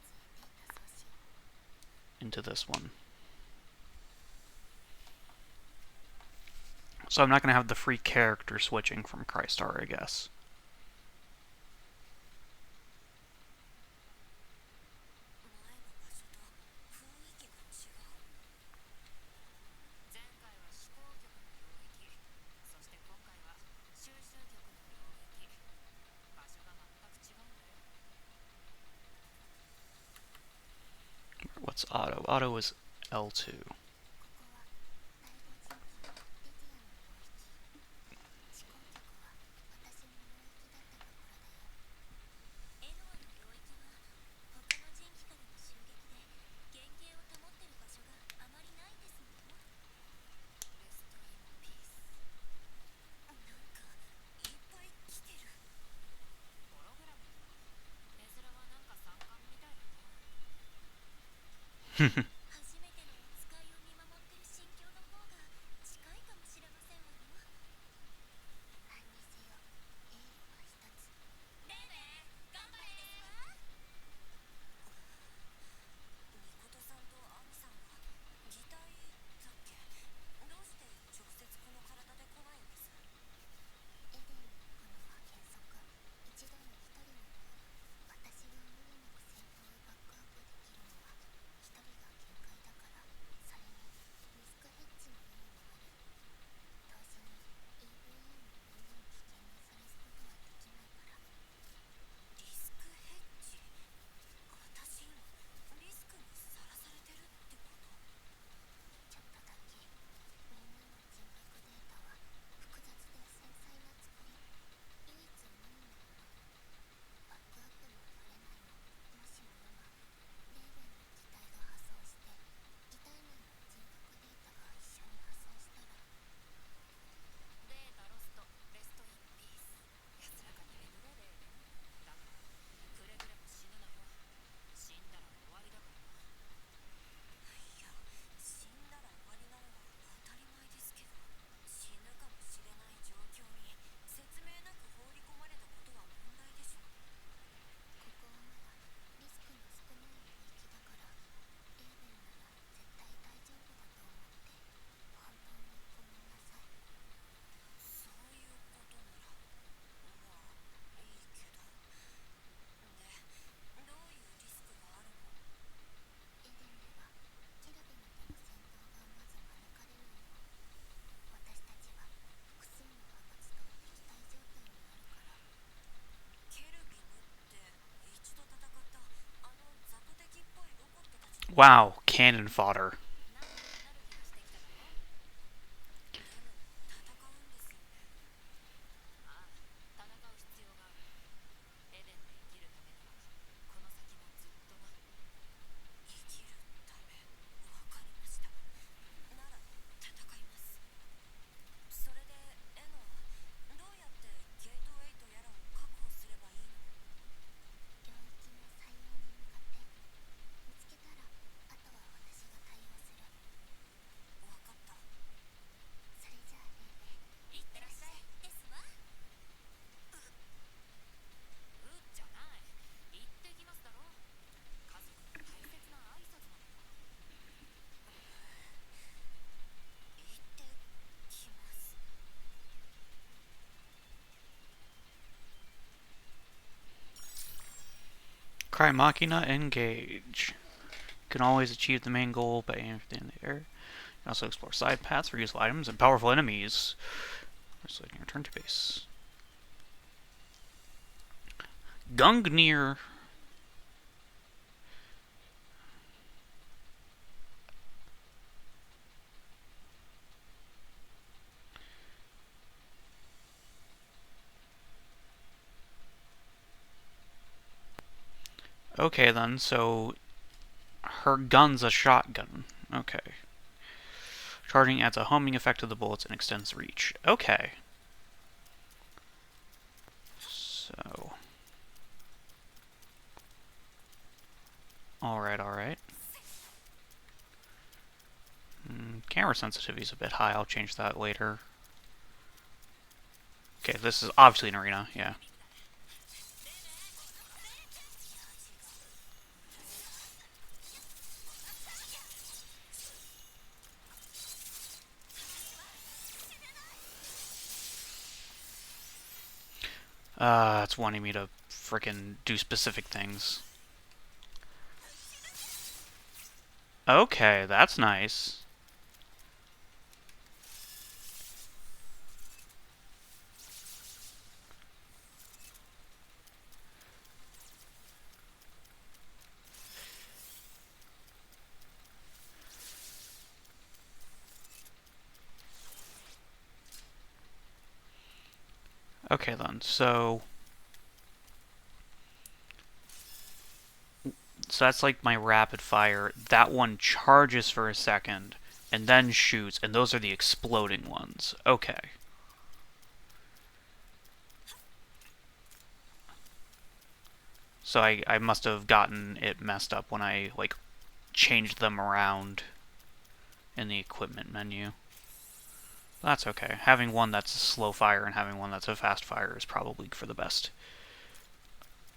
into this one. So I'm not going to have the free character switching from Crystar, I guess. What's auto? Auto is L2. Wow, cannon fodder. Crymachina, engage. You can always achieve the main goal by aiming in the air. You can also explore side paths for useful items and powerful enemies. So you can return to base. Gungnir. Okay then, so her gun's a shotgun. Okay. Charging adds a homing effect to the bullets and extends reach. Okay. So. Alright. Camera sensitivity is a bit high. I'll change that later. Okay, this is obviously an arena, yeah. It's wanting me to frickin' do specific things. Okay, that's nice. Okay then, so that's like my rapid fire. That one charges for a second and then shoots, and those are the exploding ones. Okay. So I must have gotten it messed up when I like changed them around in the equipment menu. That's okay. Having one that's a slow fire and having one that's a fast fire is probably for the best.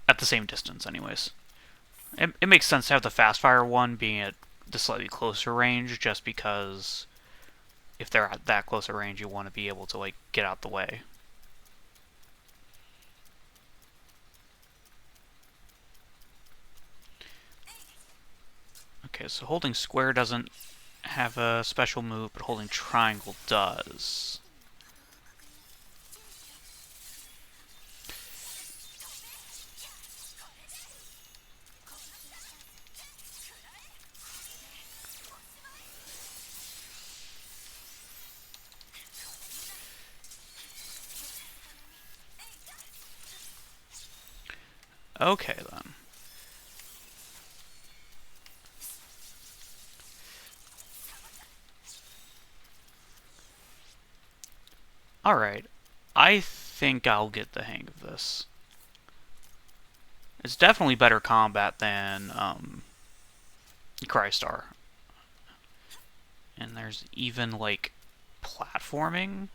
At the same distance, anyways. It makes sense to have the fast fire one being at the slightly closer range, just because if they're at that close a range, you want to be able to like get out the way. Okay, so holding square doesn't have a special move, but holding triangle does. Okay, then. Alright. I think I'll get the hang of this. It's definitely better combat than Crystar. And there's even, like, platforming.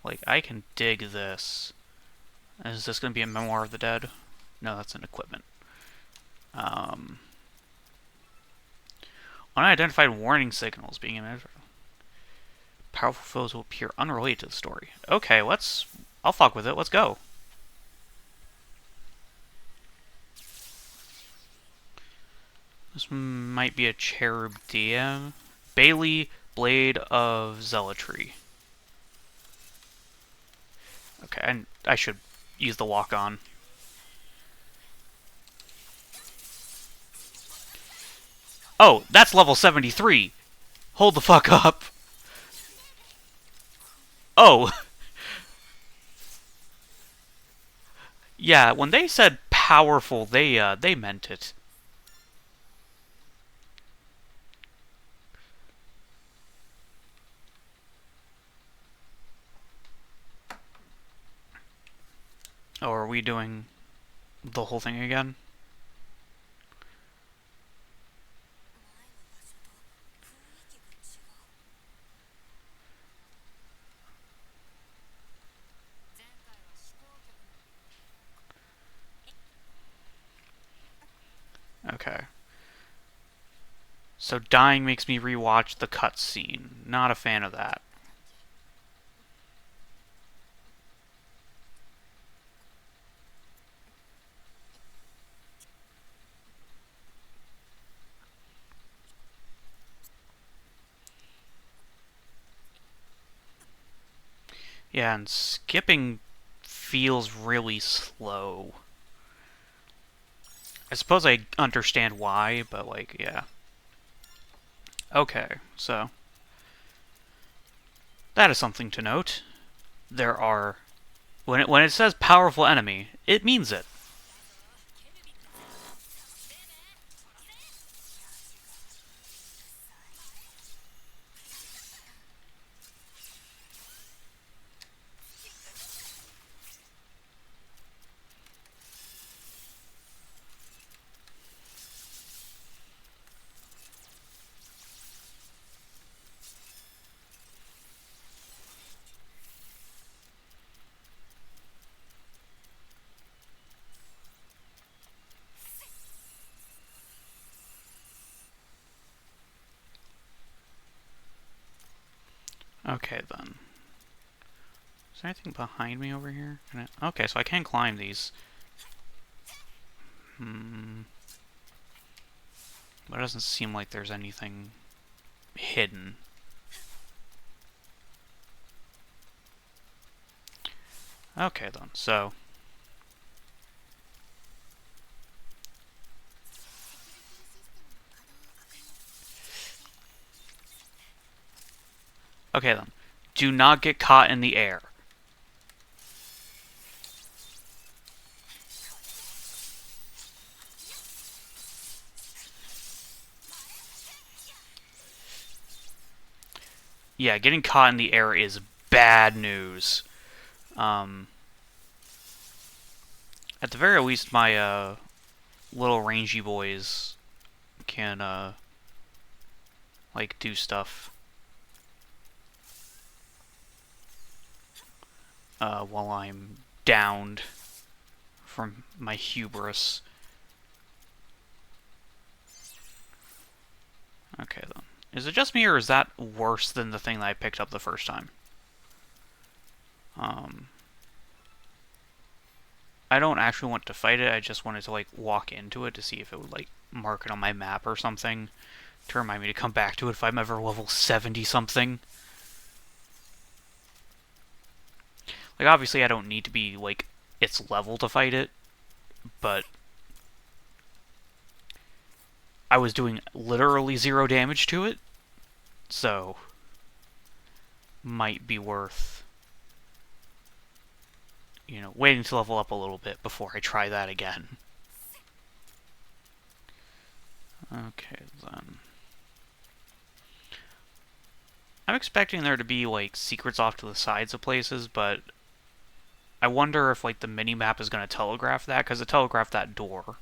Like, I can dig this. Is this going to be a Memoir of the Dead? No, that's an equipment. Unidentified warning signals being emitted. Powerful foes will appear unrelated to the story. Okay, I'll fuck with it. Let's go. This might be a Cherub DM. Bailey, Blade of Zealotry. Okay, and I should use the walk on. Oh, that's level 73. Hold the fuck up. Oh. Yeah, when they said powerful, they meant it. Oh, are we doing the whole thing again? Okay. So dying makes me rewatch the cutscene. Not a fan of that. Yeah, and skipping feels really slow. I suppose I understand why, but like, yeah. Okay, so that is something to note. There are when it says powerful enemy, it means it. Okay then. Is there anything behind me over here? Okay, so I can climb these. But it doesn't seem like there's anything hidden. Okay then, so okay then. Do not get caught in the air. Yeah, getting caught in the air is bad news. Um, at the very least, my little rangy boys can like do stuff while I'm downed from my hubris. Okay then. Is it just me, or is that worse than the thing that I picked up the first time? Um, I don't actually want to fight it. I just wanted to like walk into it to see if it would like mark it on my map or something to remind me to come back to it if I'm ever level 70 something. Like obviously I don't need to be like its level to fight it, but I was doing literally 0 damage to it, so might be worth, you know, waiting to level up a little bit before I try that again. Okay, then. I'm expecting there to be, like, secrets off to the sides of places, but I wonder if, like, the mini-map is going to telegraph that, because it telegraphed that door,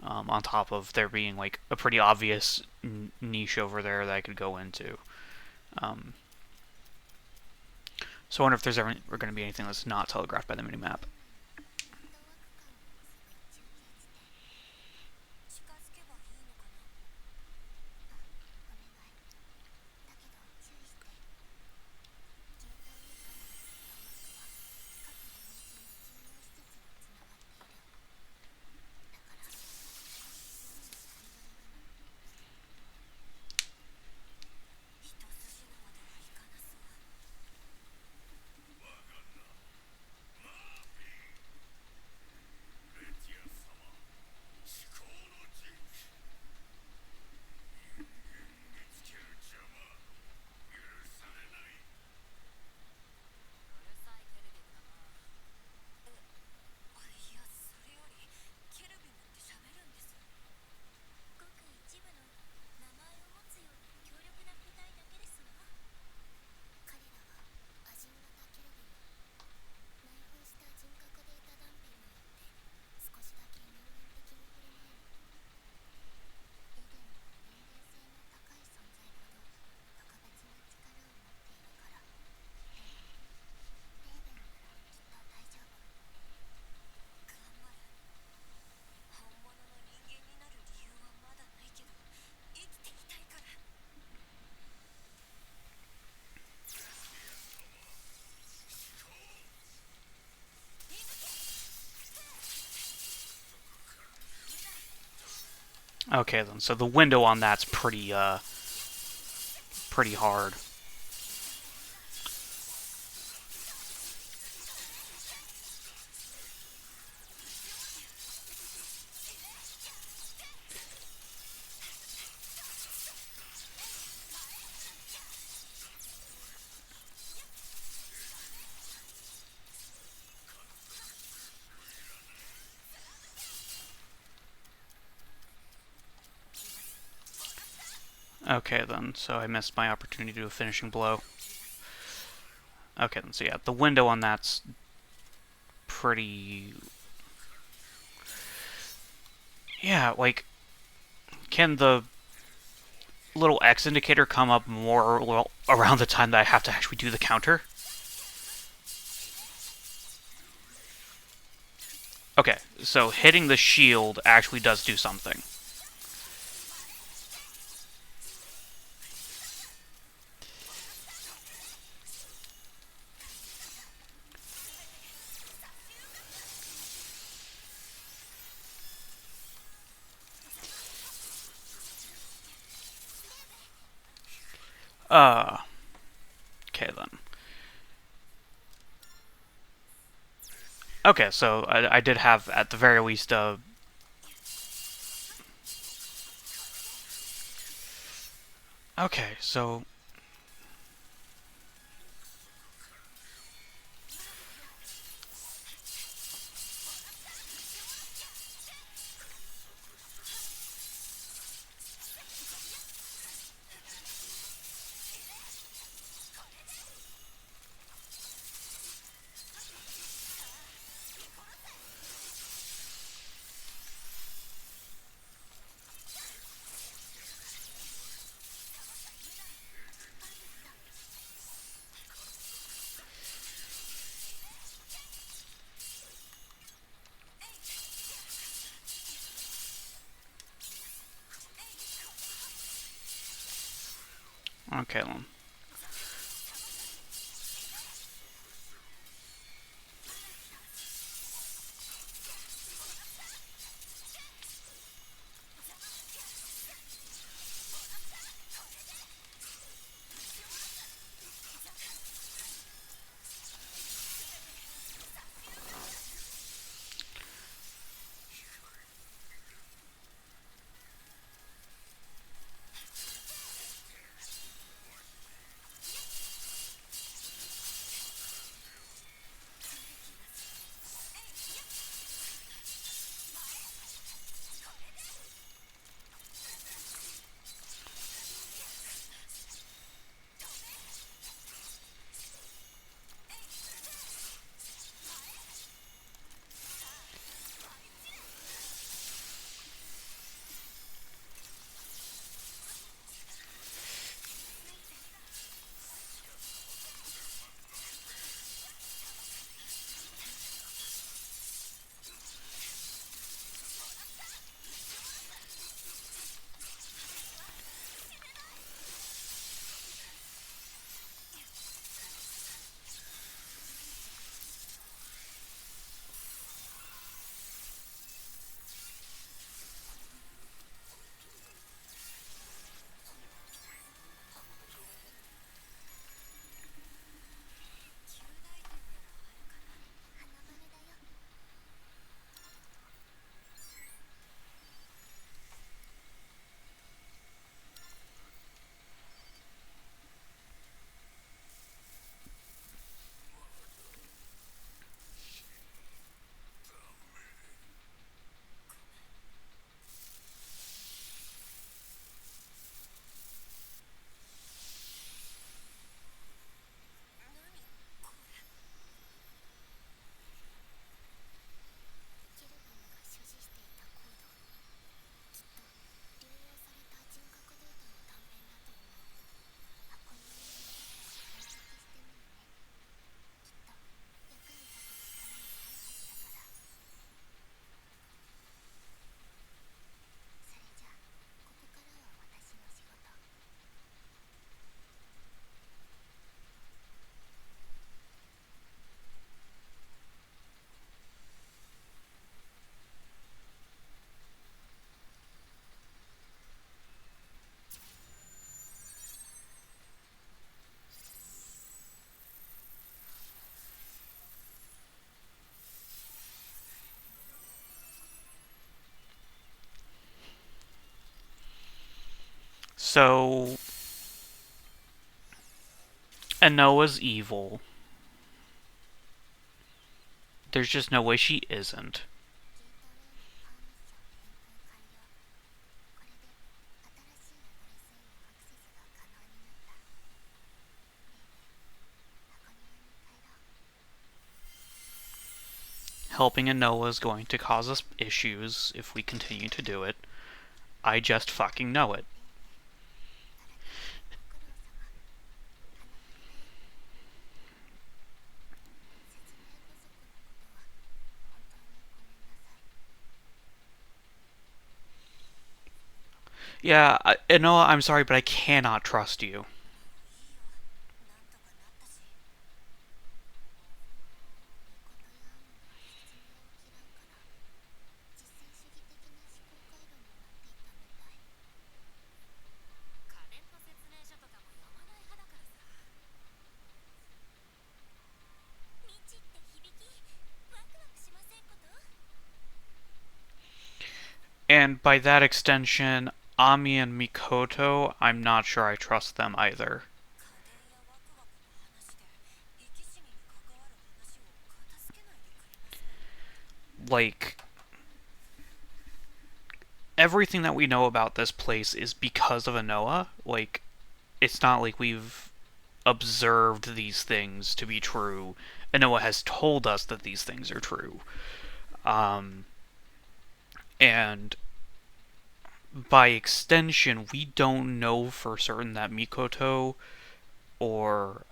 on top of there being, like, a pretty obvious niche over there that I could go into. So I wonder if there's ever going to be anything that's not telegraphed by the mini-map. Okay, then. So the window on that's pretty hard. Okay, then. So I missed my opportunity to do a finishing blow. Okay, then. So yeah, the window on that's pretty... Yeah, like, can the little X indicator come up more around the time that I have to actually do the counter? Okay, so hitting the shield actually does do something. Okay then. Okay, so I did have, at the very least, Okay, so... Okay. So, Anoa's evil. There's just no way she isn't. Helping Anoa is going to cause us issues if we continue to do it. I just fucking know it. Yeah, Anoa, I'm sorry, but I cannot trust you. And by that extension, Ami and Mikoto, I'm not sure I trust them either. Like, everything that we know about this place is because of Anoa. Like, it's not like we've observed these things to be true. Anoa has told us that these things are true. Um, and by extension, we don't know for certain that Mikoto or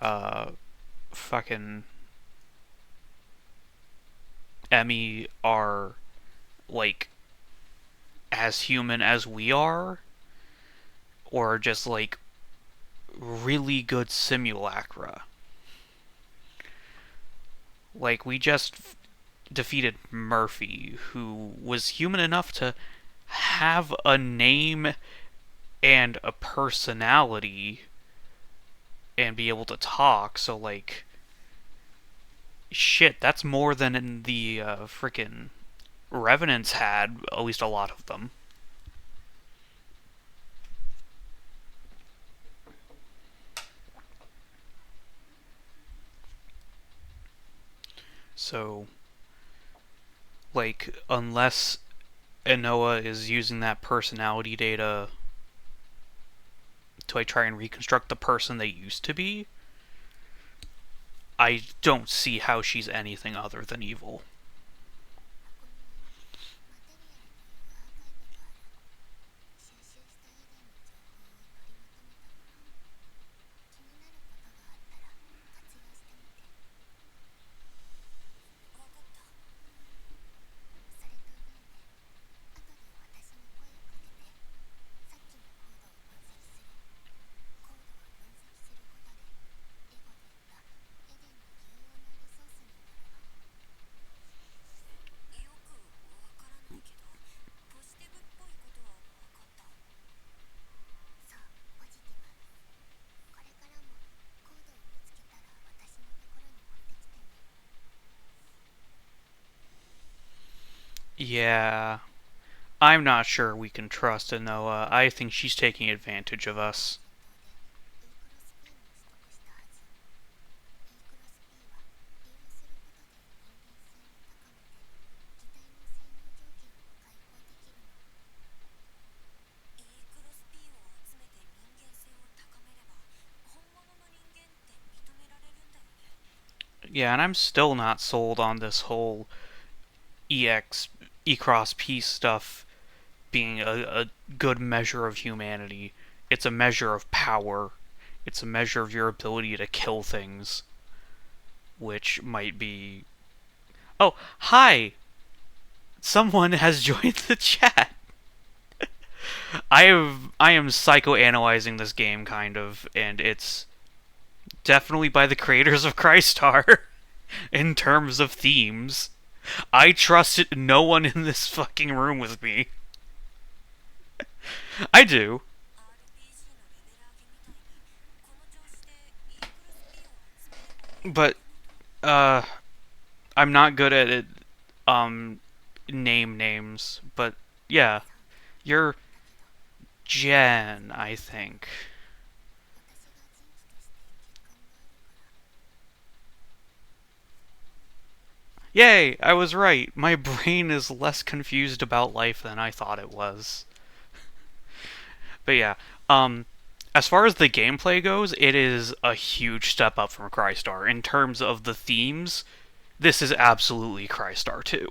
fucking Emmy are like as human as we are, or just like really good simulacra. Like, we just defeated Murphy, who was human enough to have a name and a personality and be able to talk, so, like, shit, that's more than in the frickin' Revenants had, at least a lot of them. So, like, unless Enoa is using that personality data to like try and reconstruct the person they used to be, I don't see how she's anything other than evil. Yeah, I'm not sure we can trust Enoa. I think she's taking advantage of us. Yeah, and I'm still not sold on this whole EX E cross P stuff being a good measure of humanity. It's a measure of power. It's a measure of your ability to kill things, which might be. Oh, hi! Someone has joined the chat. I am psychoanalyzing this game kind of, and it's definitely by the creators of Crystar in terms of themes. I trusted no one in this fucking room with me. I do. But uh I'm not good at it um names, but yeah. You're Jen, I think. Yay, I was right. My brain is less confused about life than I thought it was. But yeah, as far as the gameplay goes, it is a huge step up from Crystar. In terms of the themes, this is absolutely Crystar 2.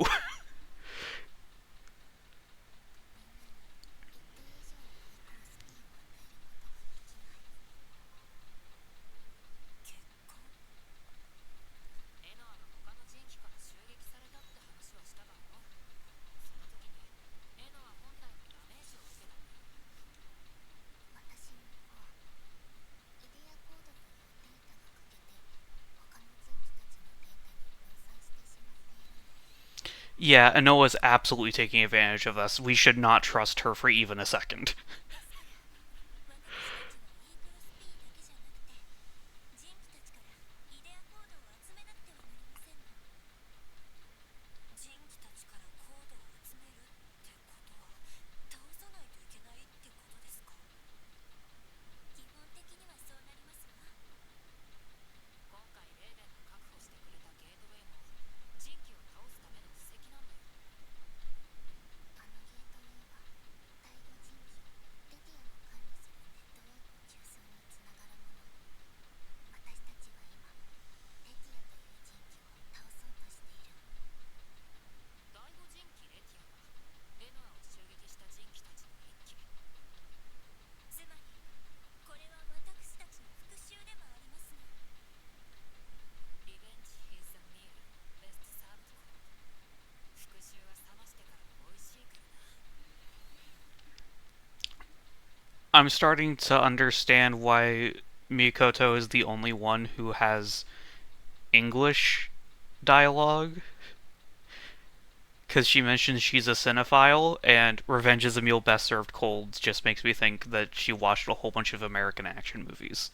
Yeah, Anoa's absolutely taking advantage of this. We should not trust her for even a second. I'm starting to understand why Mikoto is the only one who has English dialogue because she mentions she's a cinephile, and Revenge is a Meal Best Served Cold just makes me think that she watched a whole bunch of American action movies.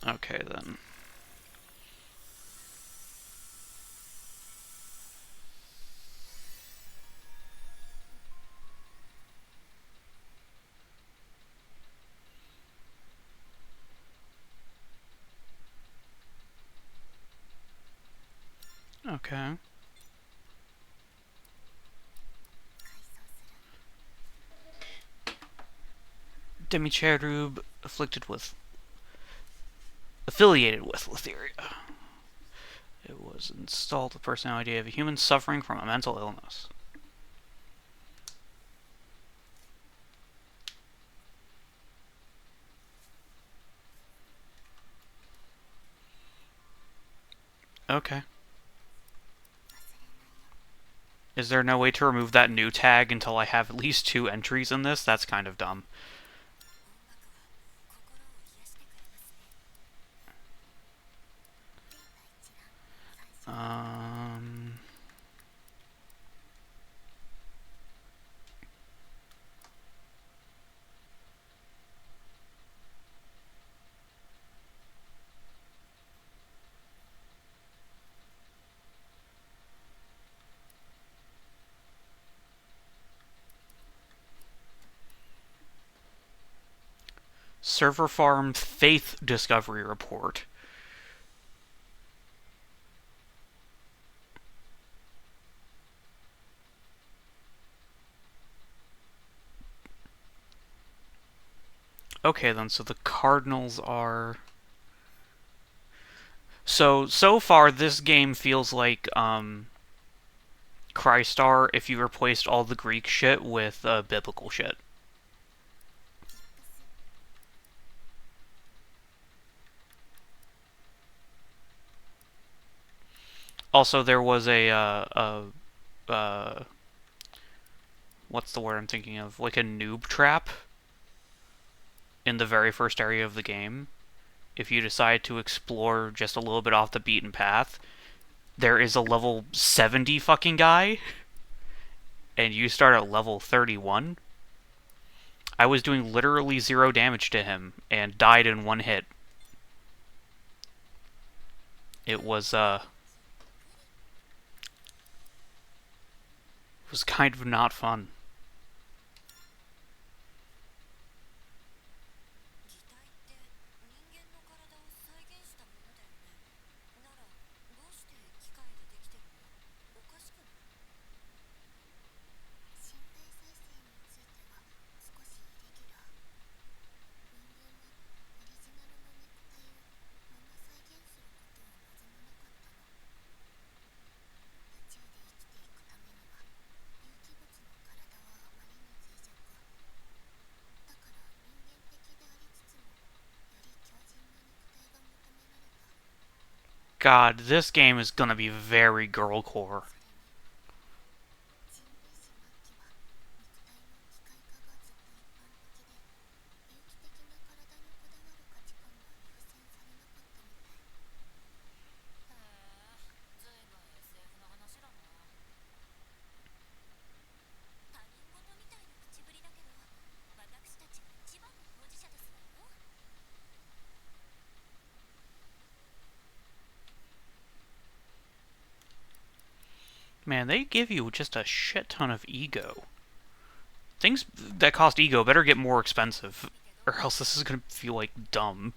Okay, then. Okay. Demicherub affiliated with Letheria. It was installed the personality of a human suffering from a mental illness. Okay. Is there no way to remove that new tag until I have at least 2 entries in this? That's kind of dumb. Um... Server farm faith discovery report. Okay, then, so the Cardinals are... So far, this game feels like, Crystar if you replaced all the Greek shit with, biblical shit. Also, there was what's the word I'm thinking of? Like a noob trap in the very first area of the game. If you decide to explore just a little bit off the beaten path, there is a level 70 fucking guy, and you start at level 31. I was doing literally 0 damage to him and died in 1 hit. It was kind of not fun. God, this game is gonna be very girlcore. Man, they give you just a shit ton of ego. Things that cost ego better get more expensive, or else this is gonna feel like dumb.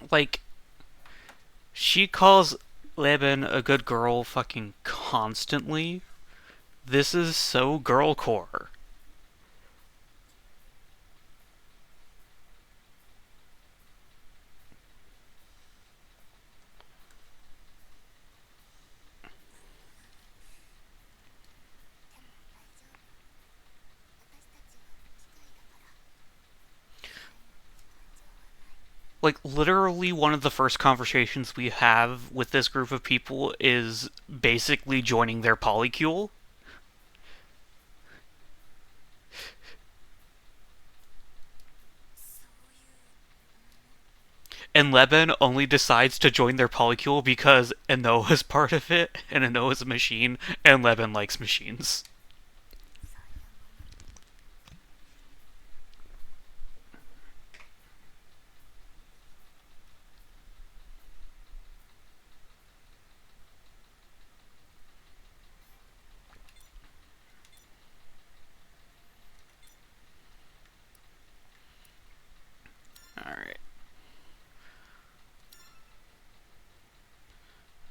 Like, she calls Leben a good girl fucking constantly. This is so girl core. Like, literally, one of the first conversations we have with this group of people is basically joining their polycule. And Leben only decides to join their polycule because Enoa's part of it, and Enoa's a machine, and Leben likes machines. Alright.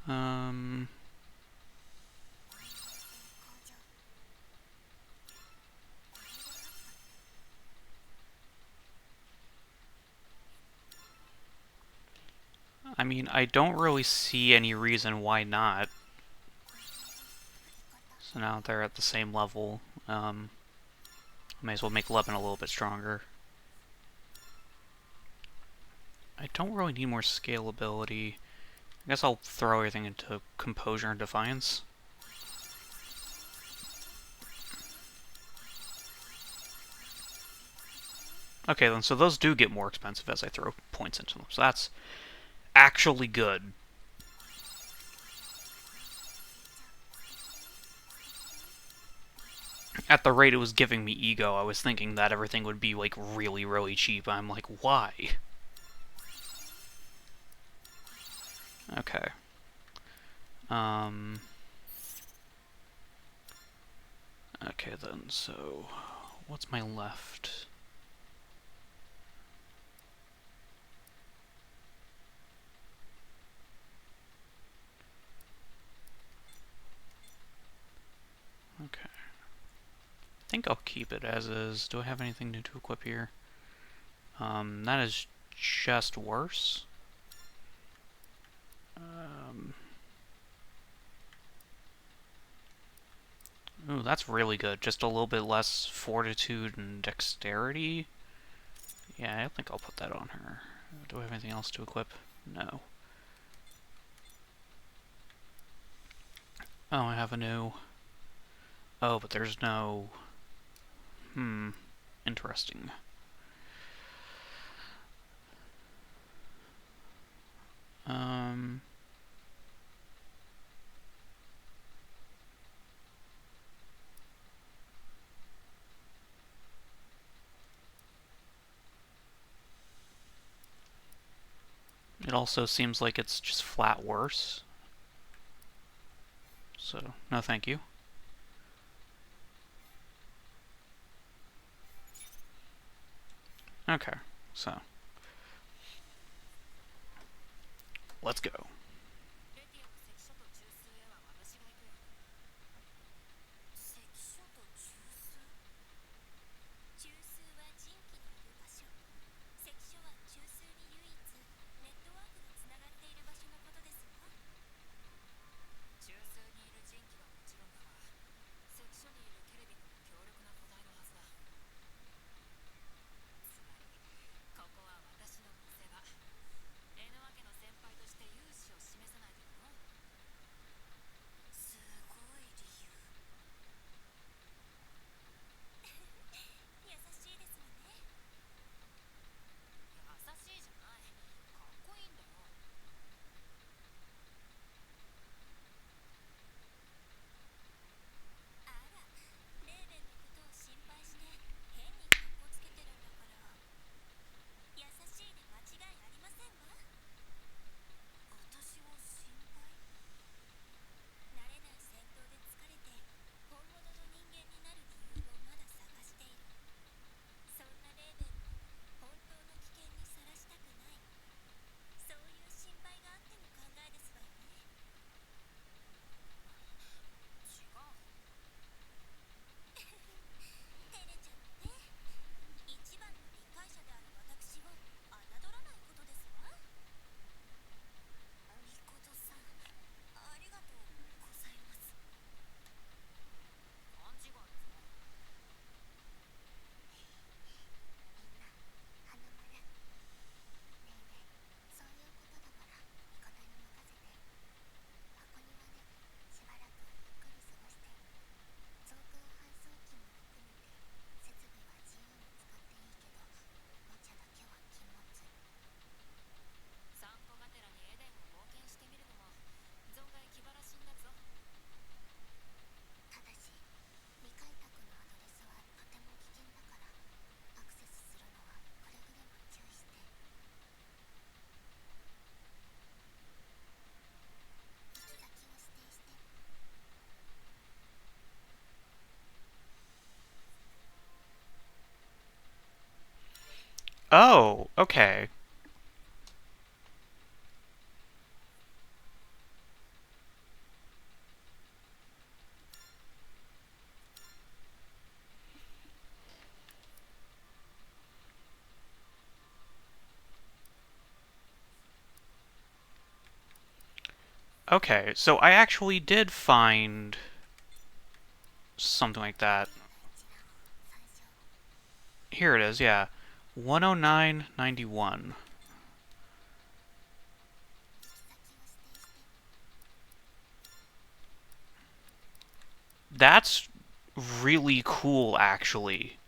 Um. I mean, I don't really see any reason why not. So now they're at the same level. May as well make Leben a little bit stronger. I don't really need more scalability. I guess I'll throw everything into Composure and Defiance. Okay then, so those do get more expensive as I throw points into them. So that's actually good. At the rate it was giving me ego, I was thinking that everything would be, like, really, really cheap. I'm like, why? Okay. Okay then, so... what's my left? Okay. I think I'll keep it as is. Do I have anything new to equip here? That is just worse. Ooh, that's really good. Just a little bit less fortitude and dexterity. Yeah, I think I'll put that on her. Do I have anything else to equip? No. Oh, I have a new... oh, but there's no... interesting. It also seems like it's just flat worse. So, no thank you. Okay, so... let's go. Oh, okay. Okay, so I actually did find something like that. Here it is, yeah. 109.91. That's really cool, actually.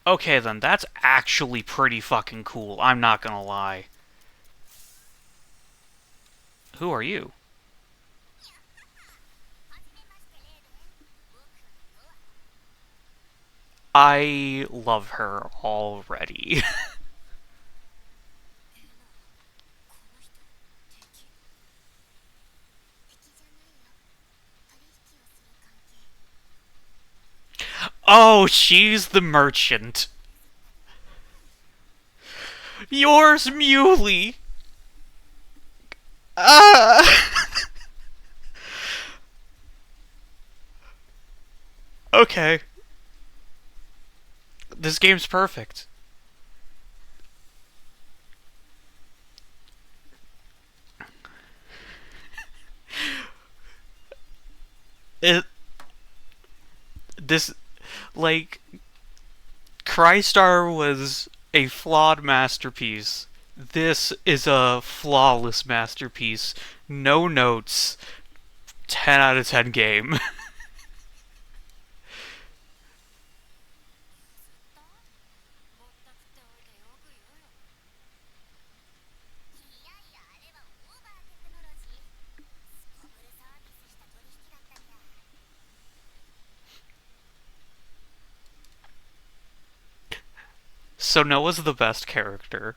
Okay, then, that's actually pretty fucking cool. I'm not gonna lie. Who are you? I love her already. Oh, she's the merchant. Yours, Muley. Ah. Okay. This game's perfect. It this like Crystar was a flawed masterpiece. This is a flawless masterpiece. No notes. 10 out of 10 game. So Noah's the best character.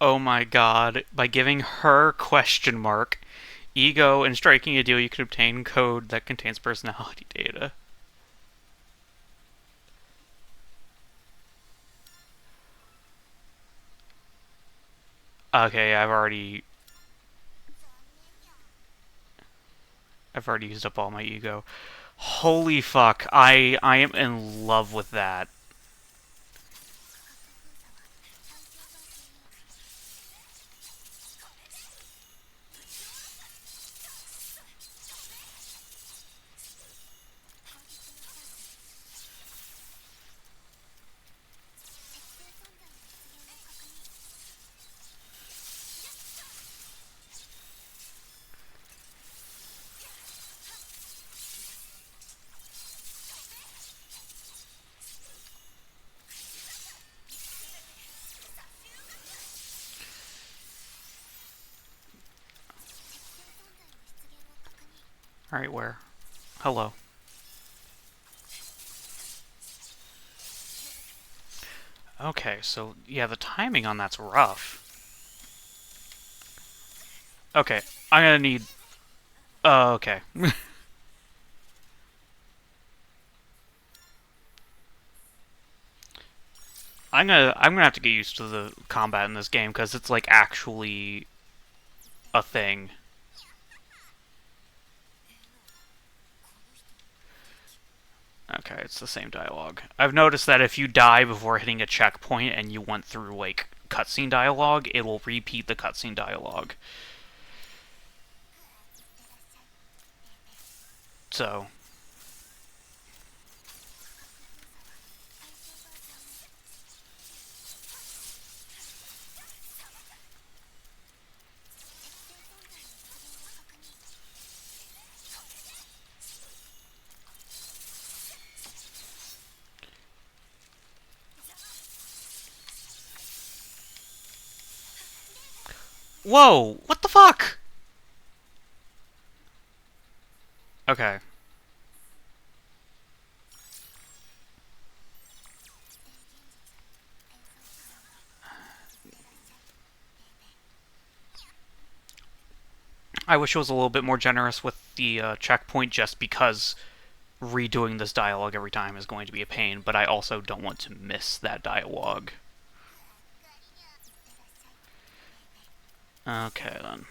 Oh my god. By giving her question mark, ego, and striking a deal, you can obtain code that contains personality data. Okay, I've already used up all my ego. Holy fuck. I am in love with that. Alright, where? Hello. Okay, so yeah, the timing on that's rough. Okay, I'm gonna need. Oh, okay. I'm gonna have to get used to the combat in this game because it's like actually a thing. Okay, it's the same dialogue. I've noticed that if you die before hitting a checkpoint and you went through, like, cutscene dialogue, it will repeat the cutscene dialogue. So, whoa! What the fuck? Okay. I wish it was a little bit more generous with the checkpoint just because redoing this dialogue every time is going to be a pain, but I also don't want to miss that dialogue. Okay, then.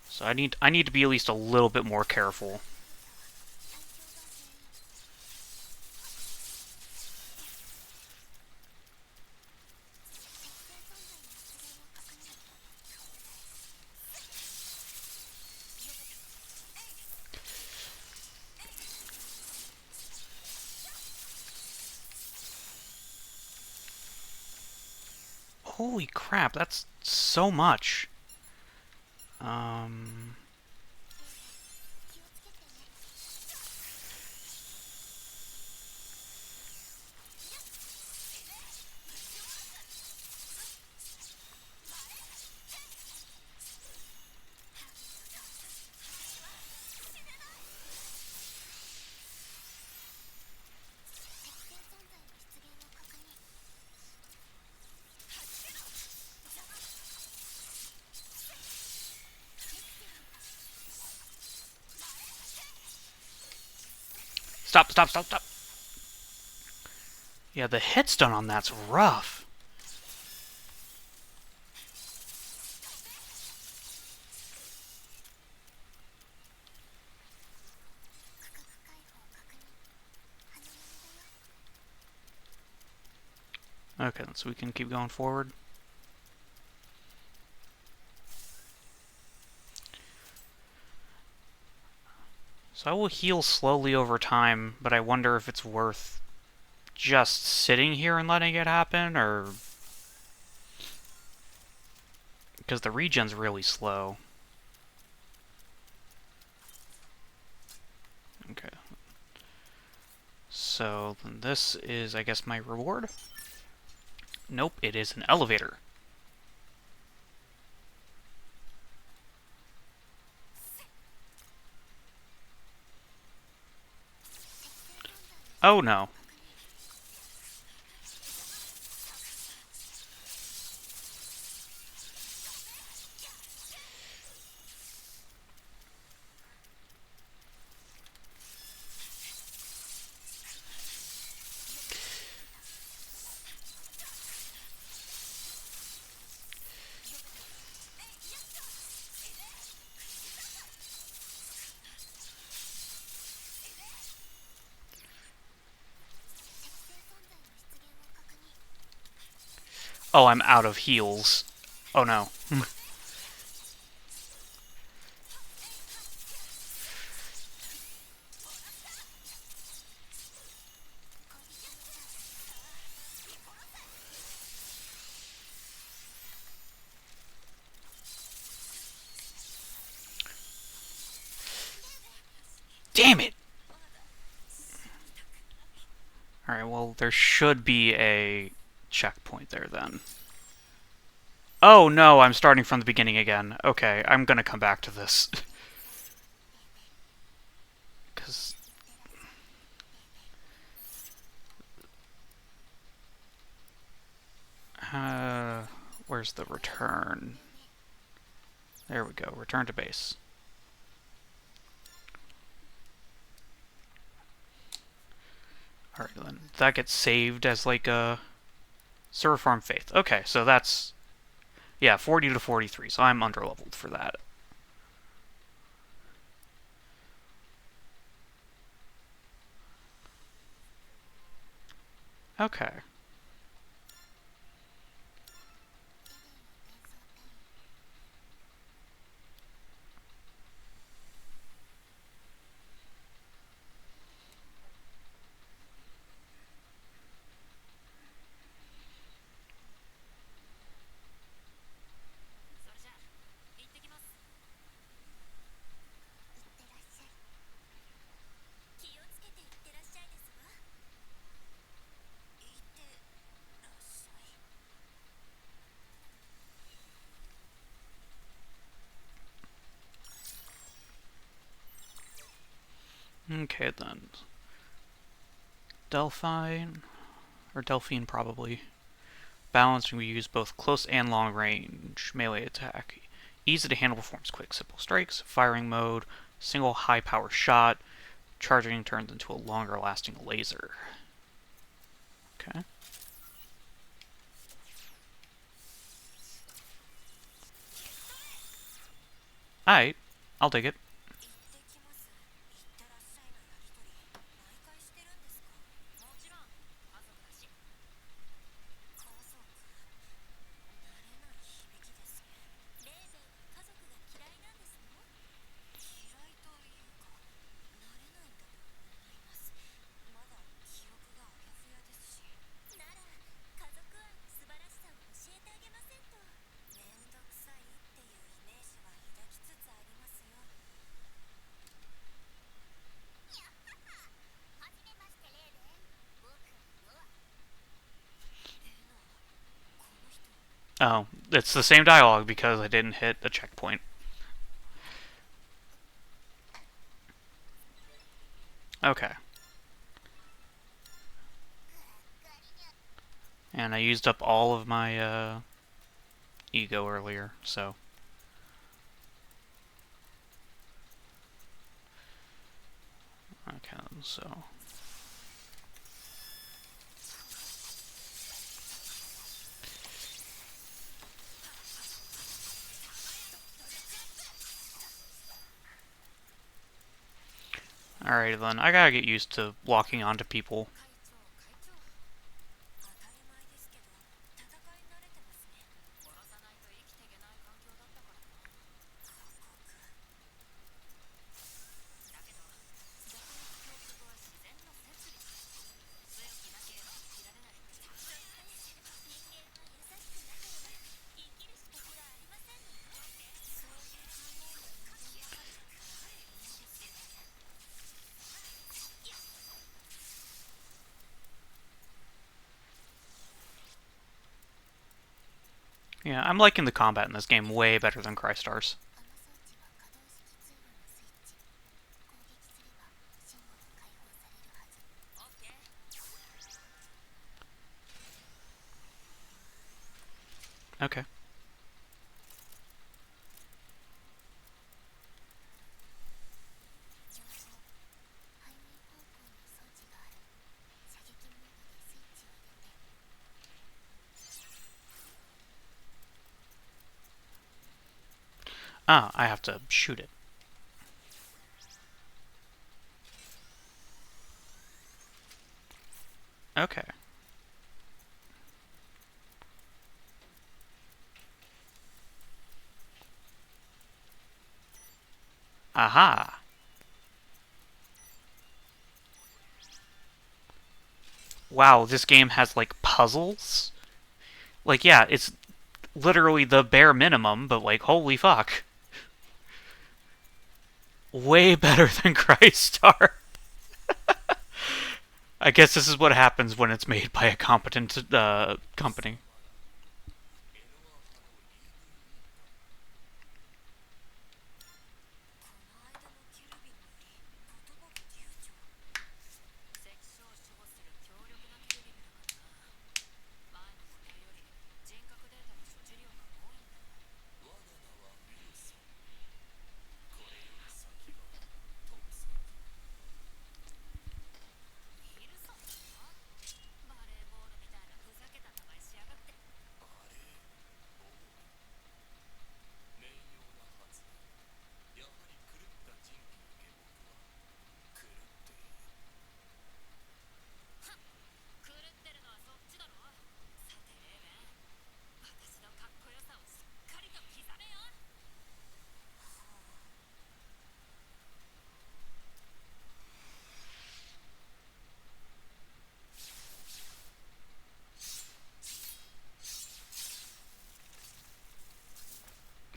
So I need to be at least a little bit more careful. Holy crap, that's so much. Um... Stop, stop, stop, stop! Yeah, the hit stun on that's rough. Okay, so we can keep going forward. So I will heal slowly over time, but I wonder if it's worth just sitting here and letting it happen, or... Because the regen's really slow. Okay. So, this is, I guess, my reward? Nope, it is an elevator. Oh no. Oh, I'm out of heals. Oh no. Damn it! Alright, well, there should be a checkpoint there then. Oh no, I'm starting from the beginning again. Okay, I'm gonna come back to this. Because... where's the return? There we go, return to base. Alright, then that gets saved as like a server farm faith. Okay, so that's, yeah, 40 to 43, so I'm underleveled for that. Okay. Okay then. Delphine, or Delphine probably. Balancing, we use both close and long range melee attack. Easy to handle, performs quick, simple strikes. Firing mode, single high power shot. Charging turns into a longer lasting laser. Okay. Alright, I'll take it. Oh, it's the same dialogue because I didn't hit a checkpoint. Okay. And I used up all of my ego earlier, so. Okay, so. Alright then, I gotta get used to locking onto people. Yeah, I'm liking the combat in this game way better than Crystar's. Okay. Ah, I have to shoot it. Okay. Aha! Wow, this game has, like, puzzles? Like, yeah, it's literally the bare minimum, but, like, holy fuck. Way better than Crystar. I guess this is what happens when it's made by a competent company.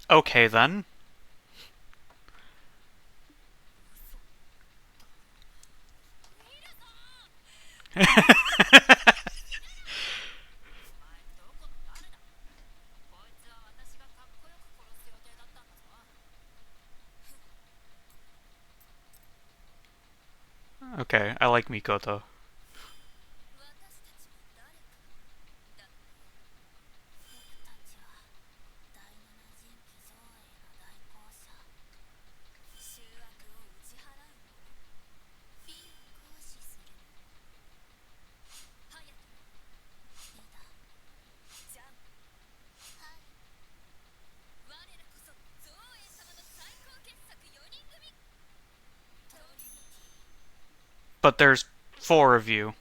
Okay, then. Okay, I like Mikoto. But there's four of you.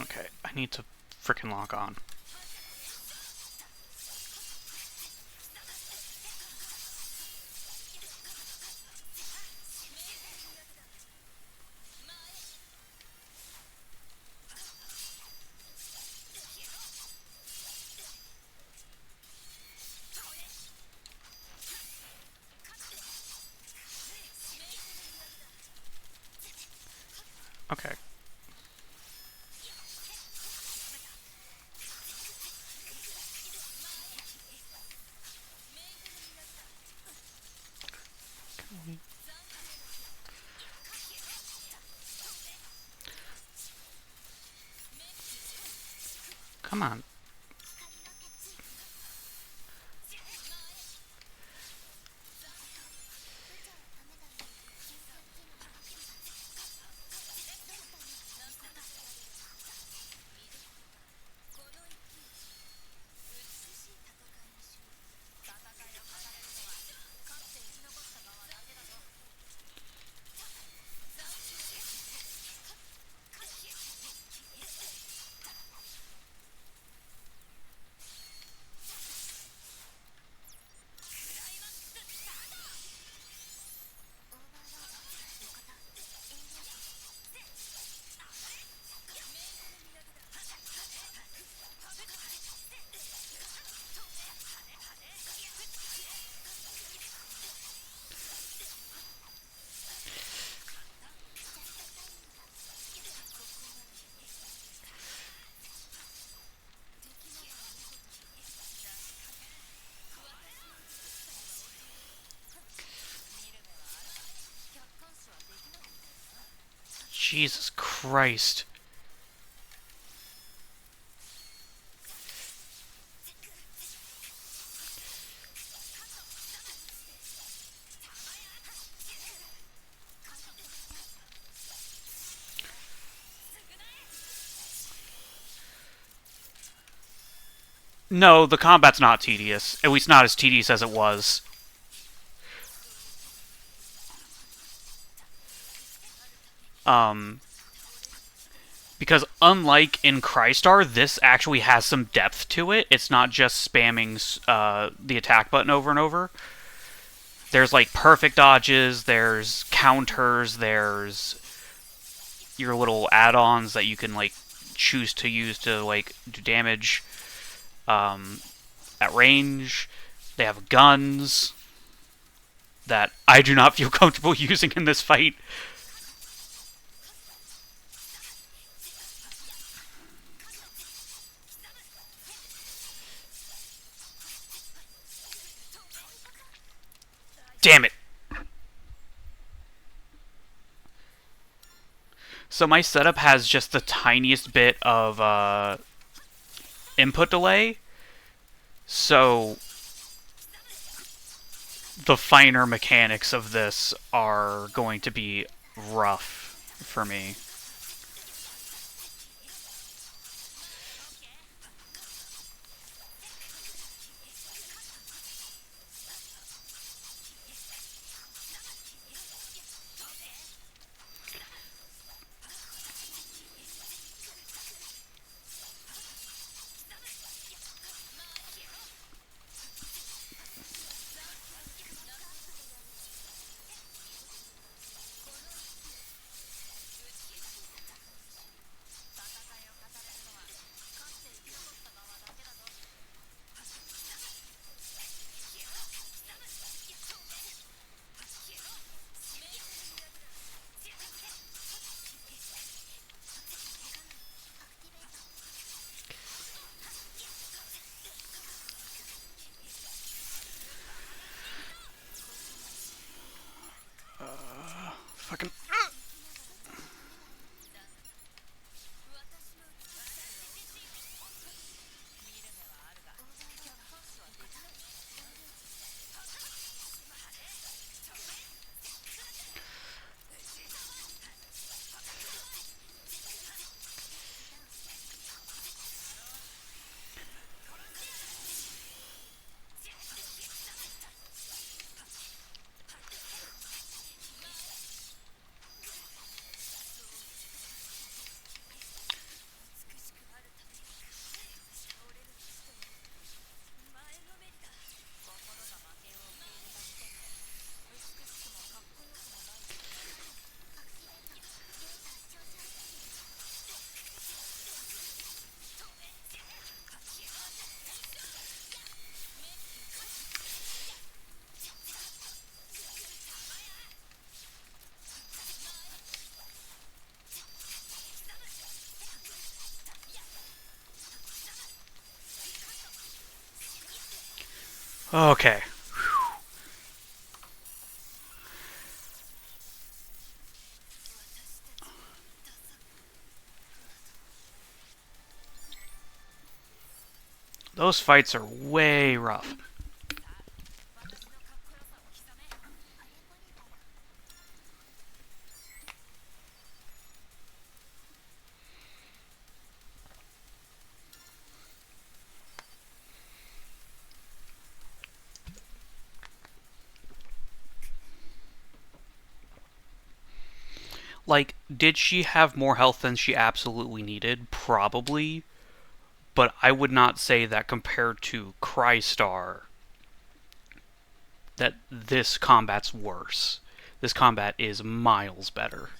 Okay, I need to frickin' lock on. Okay. Come on. Jesus Christ. No, the combat's not tedious. At least not as tedious as it was. Um, because unlike in Crystar, this actually has some depth to it. It's not just spamming the attack button over and over. There's like perfect dodges, there's counters, there's your little add-ons that you can like choose to use to like do damage at range. They have guns that I do not feel comfortable using in this fight. Damn it. So my setup has just the tiniest bit of input delay. So the finer mechanics of this are going to be rough for me. Fucking. Okay. Those fights are way rough. Like, did she have more health than she absolutely needed? Probably. But I would not say that compared to Crystar, that this combat's worse. This combat is miles better.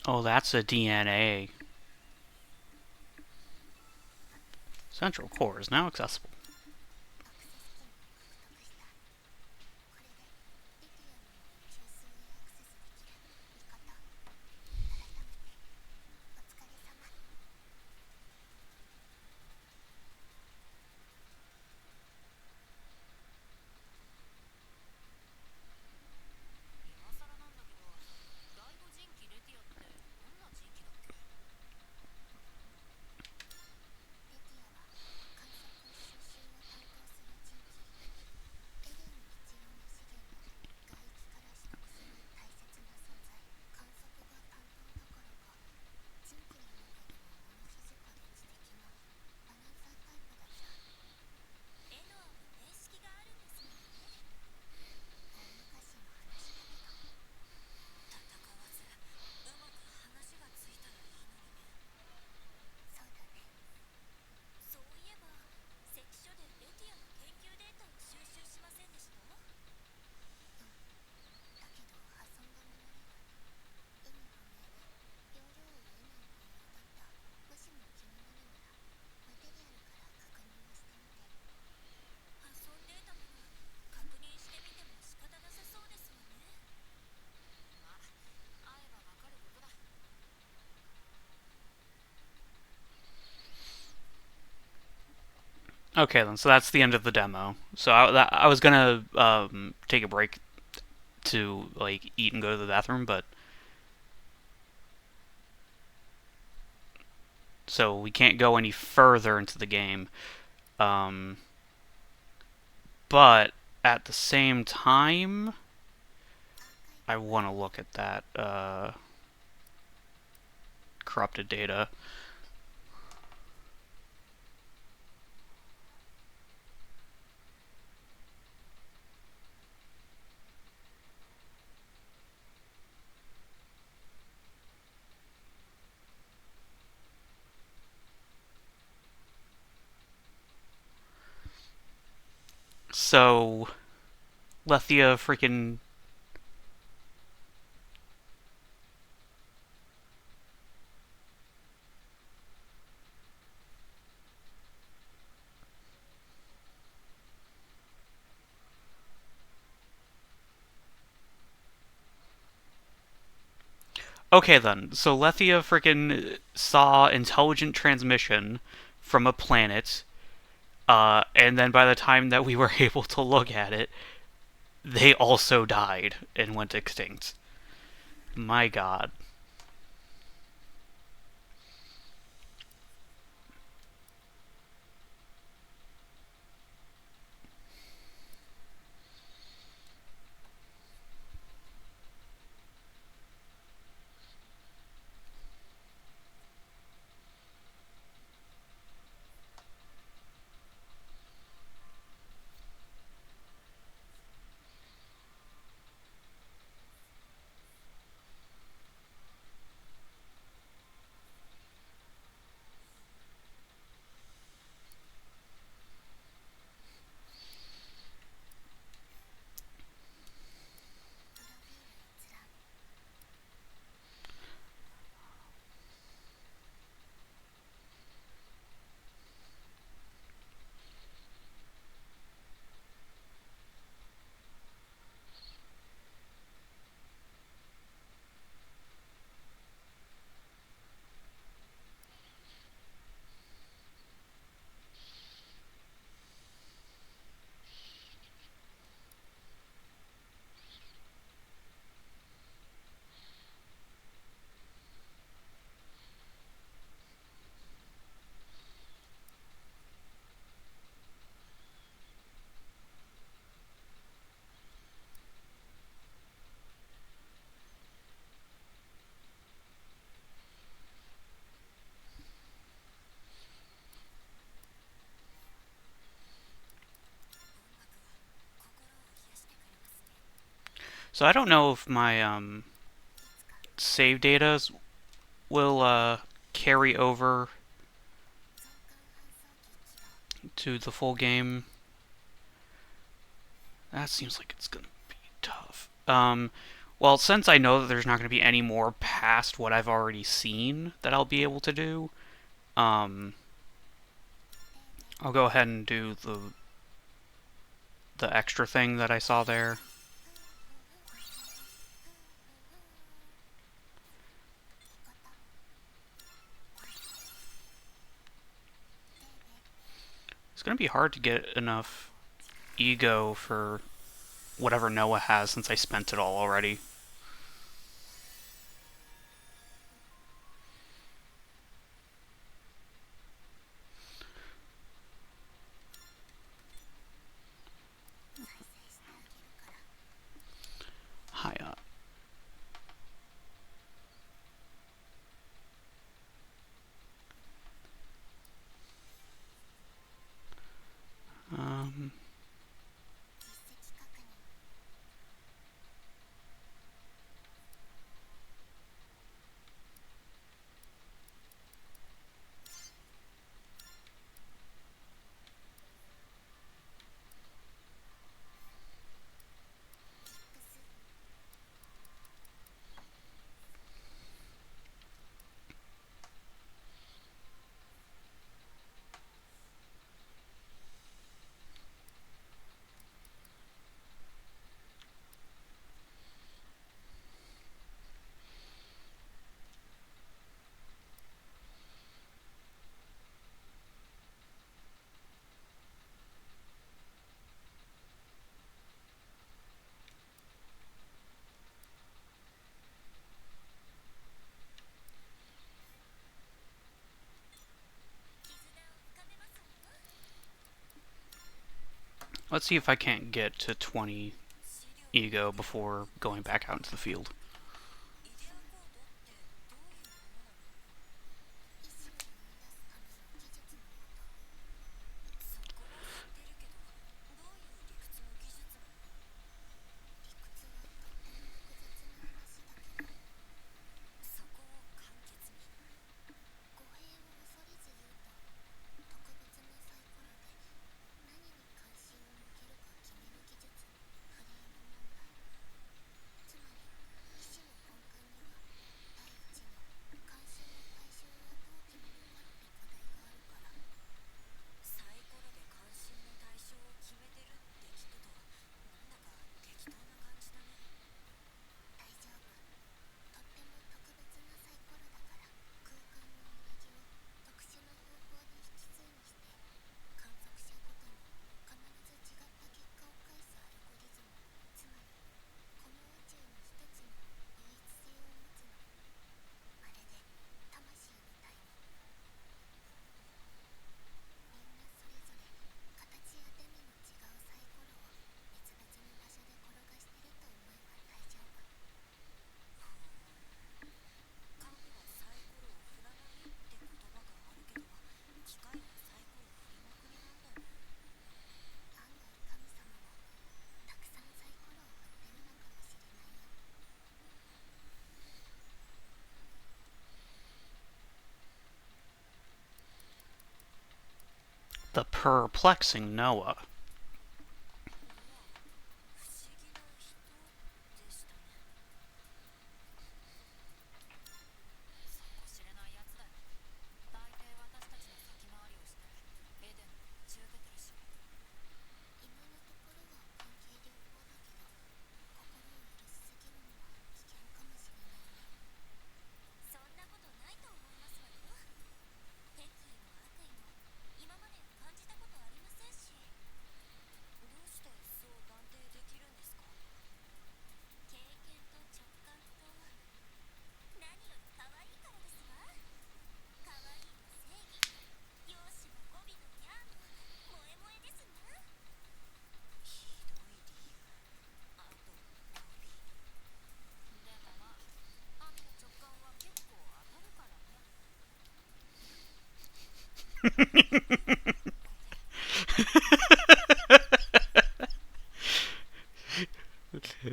Oh, that's a DNA. Central core is now accessible. Okay, then. So that's the end of the demo. So I was gonna take a break to like eat and go to the bathroom, but so we can't go any further into the game. Um, but at the same time, I want to look at that corrupted data. So Lethia freaking. Okay then. So Lethia freaking saw intelligent transmission from a planet, and then by the time that we were able to look at it, they also died and went extinct. My god. So I don't know if my save data will carry over to the full game. That seems like it's gonna be tough. Well, since I know that there's not going to be any more past what I've already seen that I'll be able to do, um, I'll go ahead and do the extra thing that I saw there. It's going to be hard to get enough ego for whatever Noah has since I spent it all already. Hi up. Um, let's see if I can't get to 20 ego before going back out into the field. The perplexing Noah.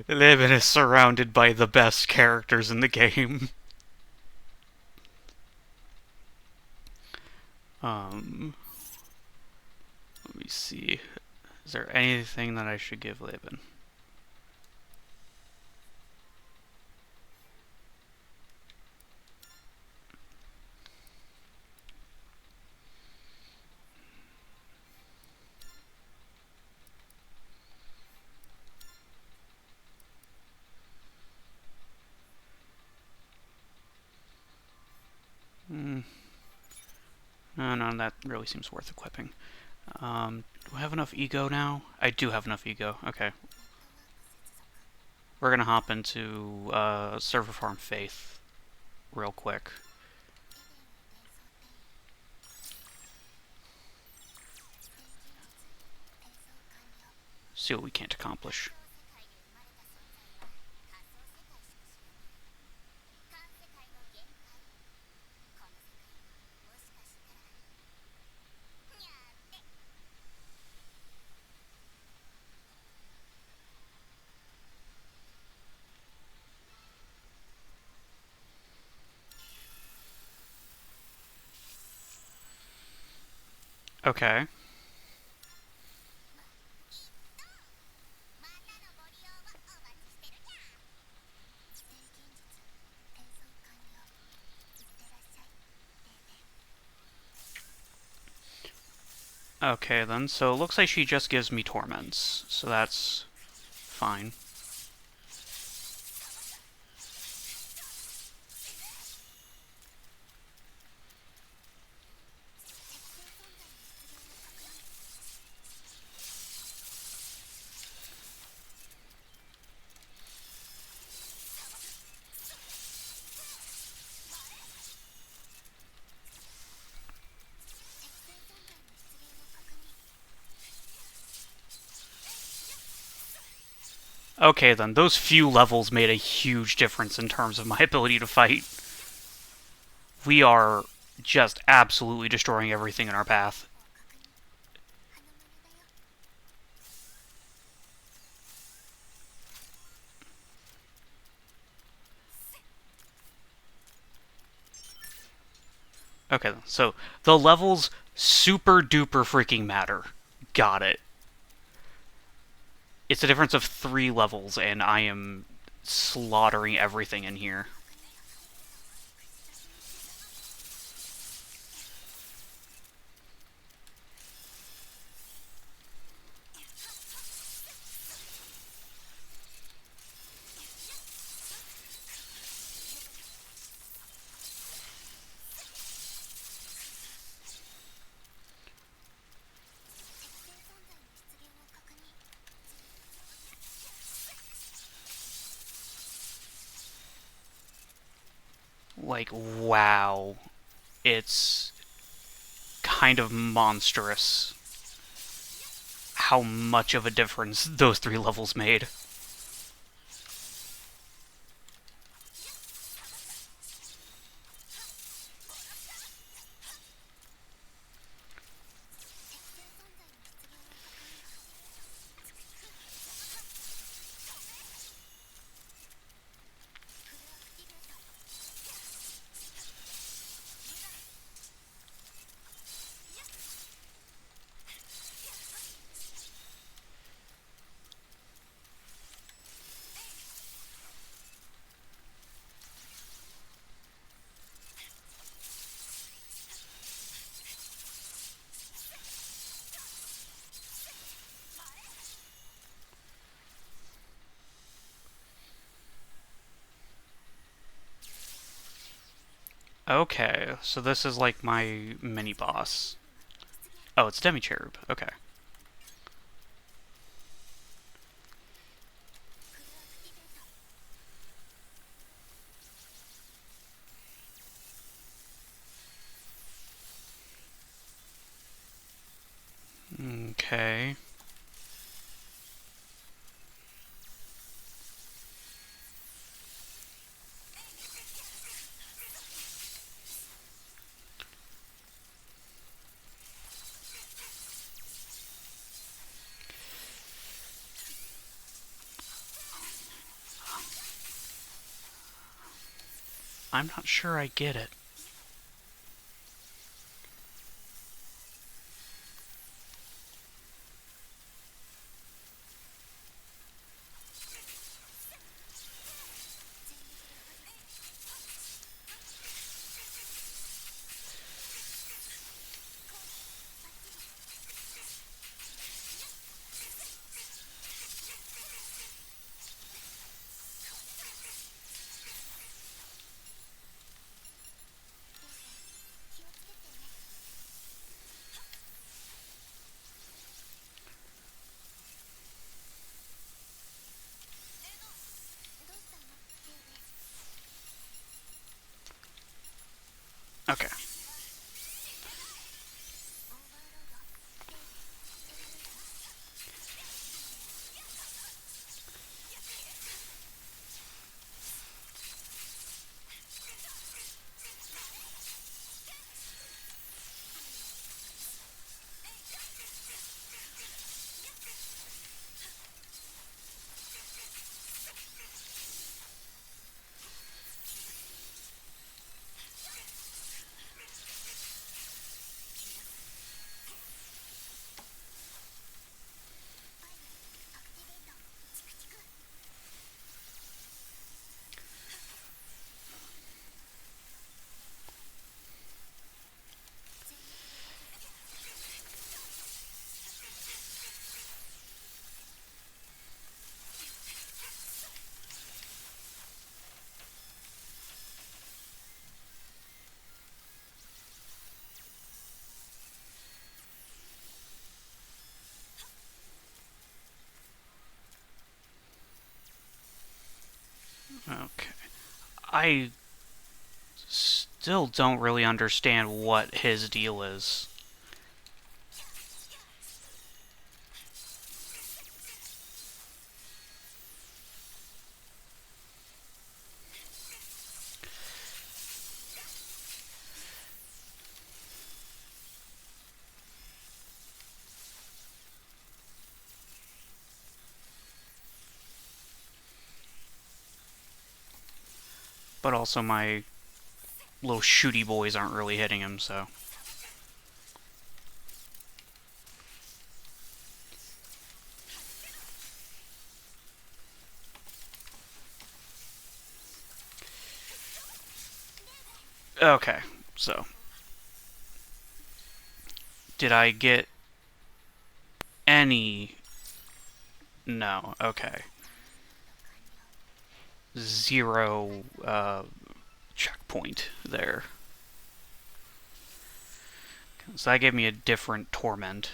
Levin is surrounded by the best characters in the game. Um, let me see. Is there anything that I should give Levin? none of that really seems worth equipping. Do I have enough ego now? I do have enough ego. Okay. We're gonna hop into Server Farm Faith real quick. See what we can't accomplish. Okay. Okay then, so it looks like she just gives me torments, so that's fine. Okay then, those few levels made a huge difference in terms of my ability to fight. We are just absolutely destroying everything in our path. Okay, so the levels super duper freaking matter. Got it. It's a difference of 3 levels, and I am slaughtering everything in here. Like, wow. It's kind of monstrous how much of a difference those 3 levels made. Okay, so this is like my mini boss. Oh, it's Demi Cherub. Okay. Okay. I'm not sure I get it. Okay. I still don't really understand what his deal is. But also my little shooty boys aren't really hitting him, so... Okay, so... Did I get any... No, okay. Zero, checkpoint there. So that gave me a different torment.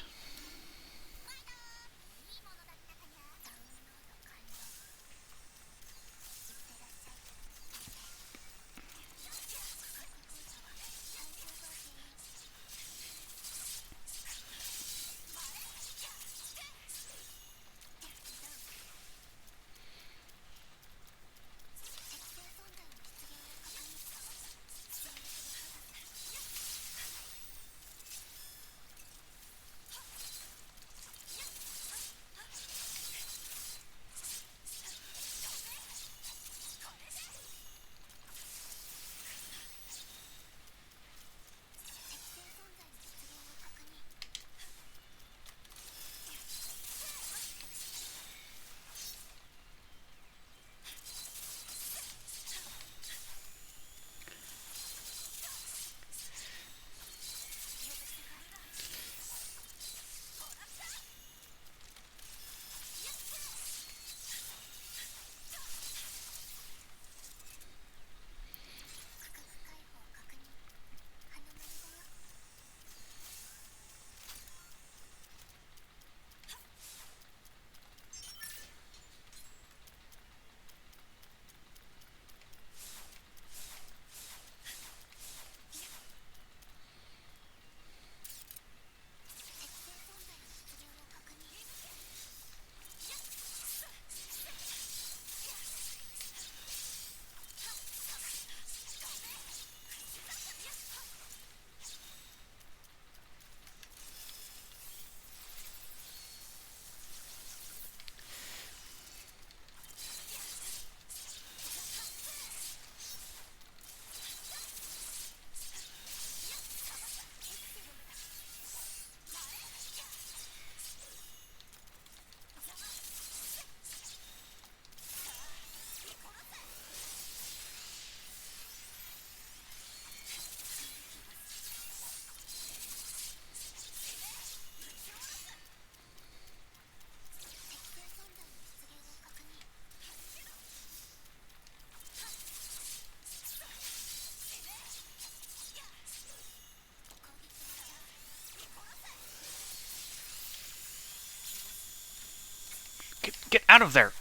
Get out of there!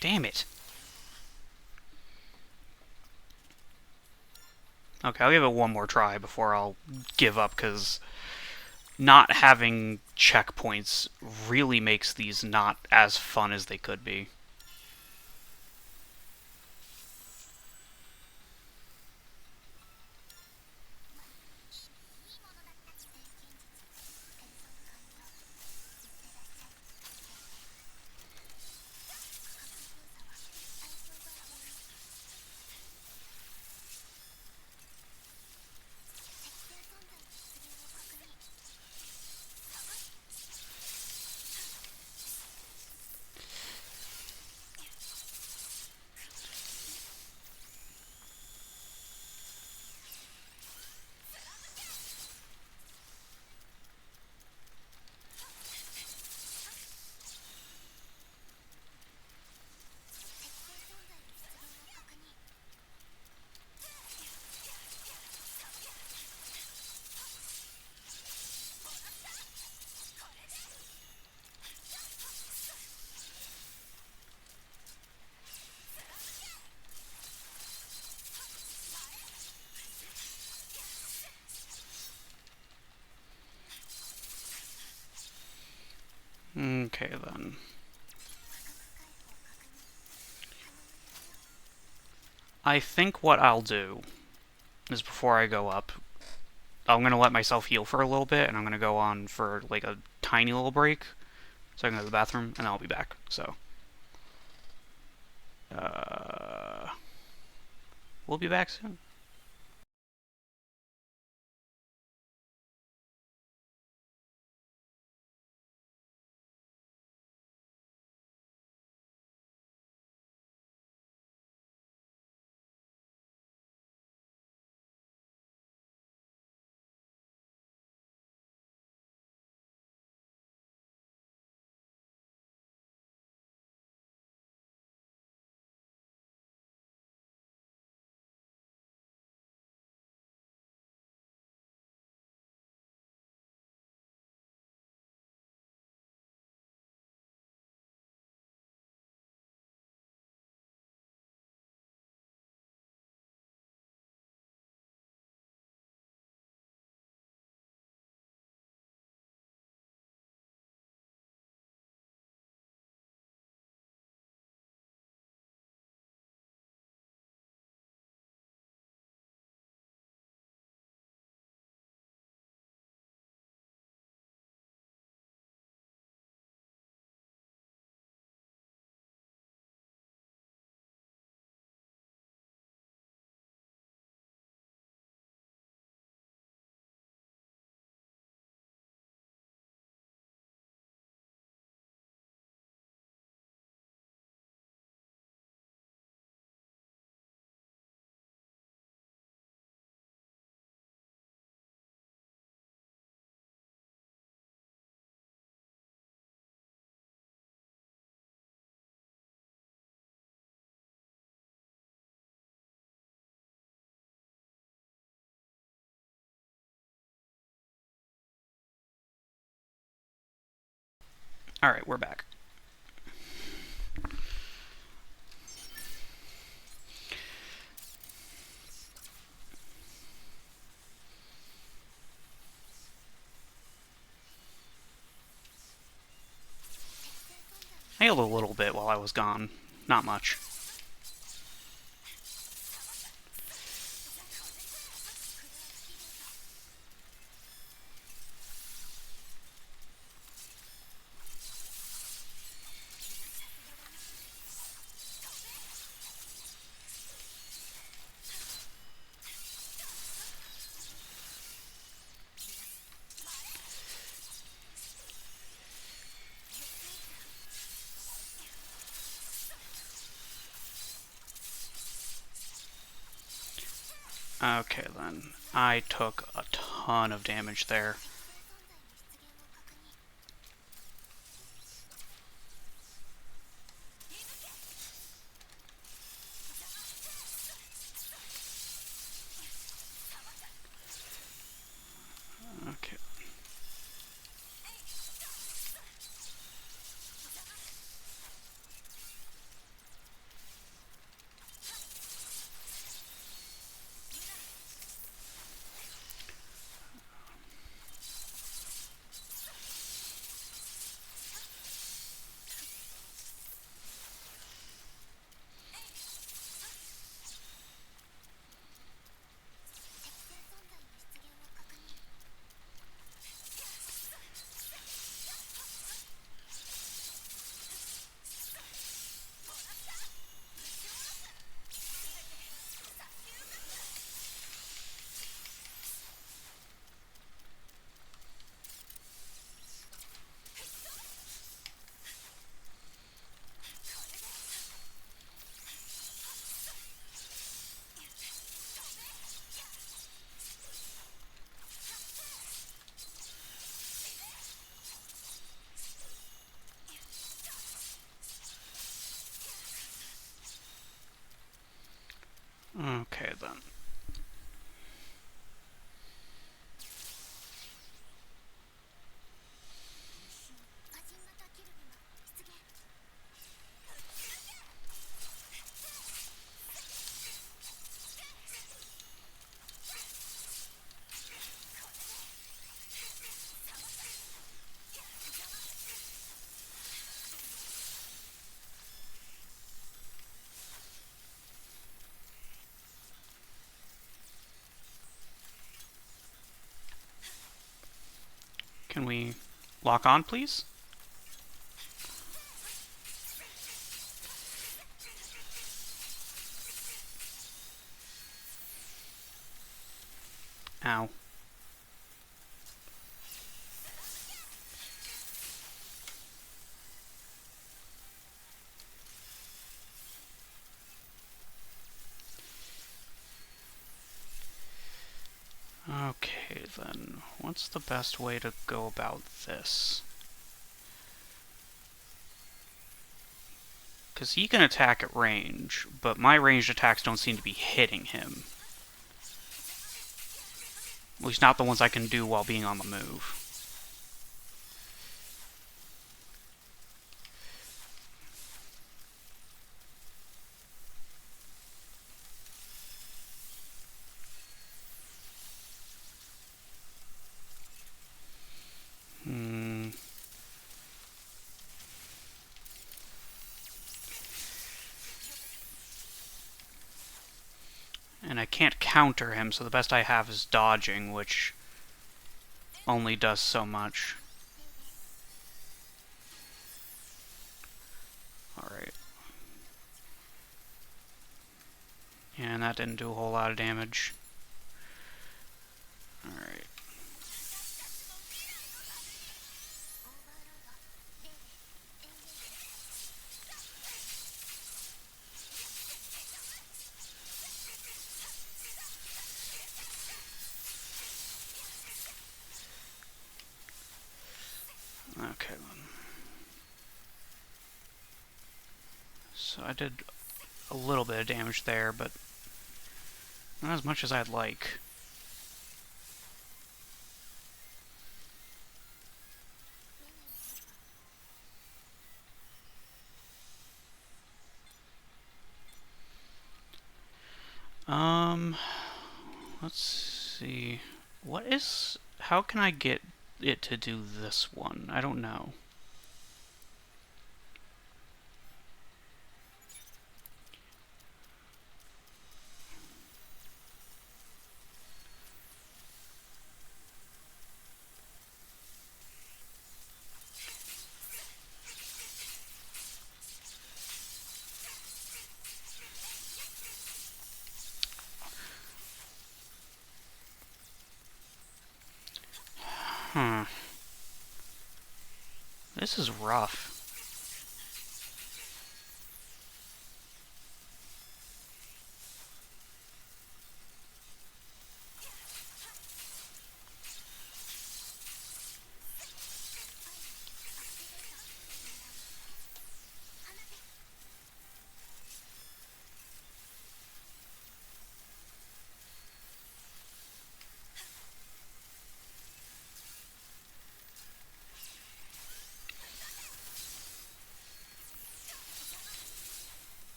Damn it. Okay, I'll give it one more try before I'll give up, because not having checkpoints really makes these not as fun as they could be. Okay, then. I think what I'll do is before I go up, I'm going to let myself heal for a little bit, and I'm going to go on for like a tiny little break, so I can go to the bathroom, and I'll be back. So, uh, we'll be back soon. Alright, we're back. I healed a little bit while I was gone. Not much. Okay, then. I took a ton of damage there. Okay. Okay, then. Can we lock on, please? Ow. Okay, then. What's the best way to go about this? Because he can attack at range, but my ranged attacks don't seem to be hitting him. At least not the ones I can do while being on the move. And I can't counter him, so the best I have is dodging, which only does so much. Alright. And that didn't do a whole lot of damage. Alright. Okay, then. So I did a little bit of damage there, but not as much as I'd like. Let's see. What is... How can I get it to do this one? I don't know. Hmm. This is rough.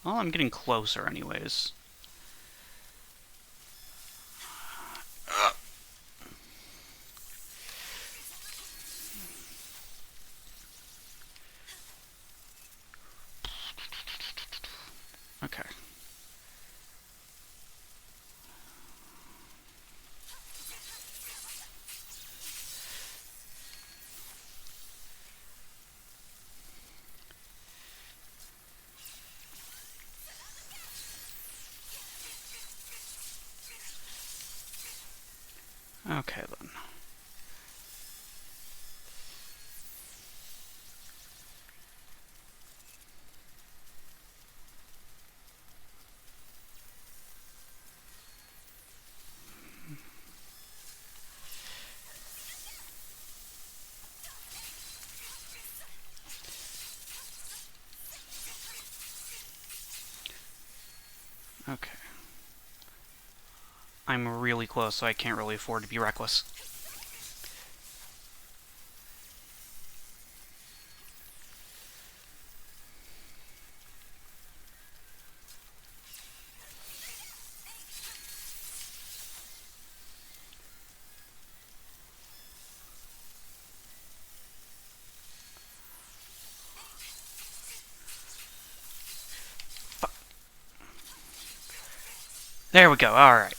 Well, I'm getting closer anyways. Okay. Okay, then. Okay. I'm really close, so I can't really afford to be reckless. There we go, alright.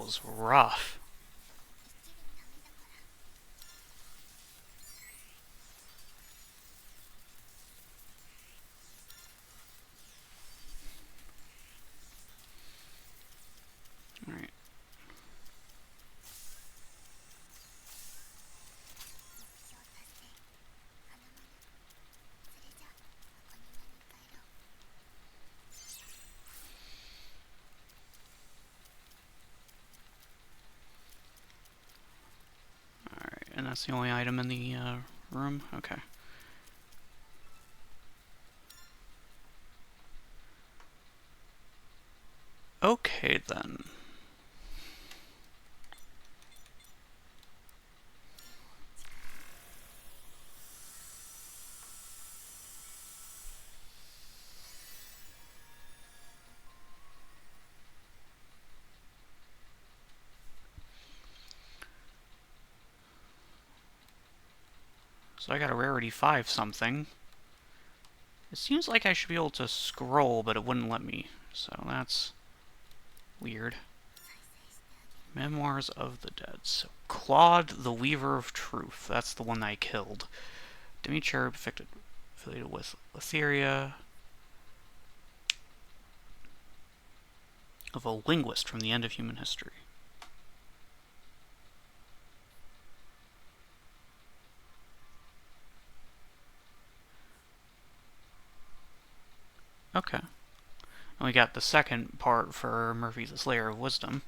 was rough. Alright. Alright, and that's the only item in the room? Okay. Okay, then. So I got a rarity 5 something. It seems like I should be able to scroll, but it wouldn't let me. So that's weird. Memoirs of the Dead. So Claude, the Weaver of Truth. That's the one I killed. Demi-Cherub affiliated with Letheria. Of a linguist from the end of human history. Okay. And we got the second part for Murphy the Slayer of Wisdom.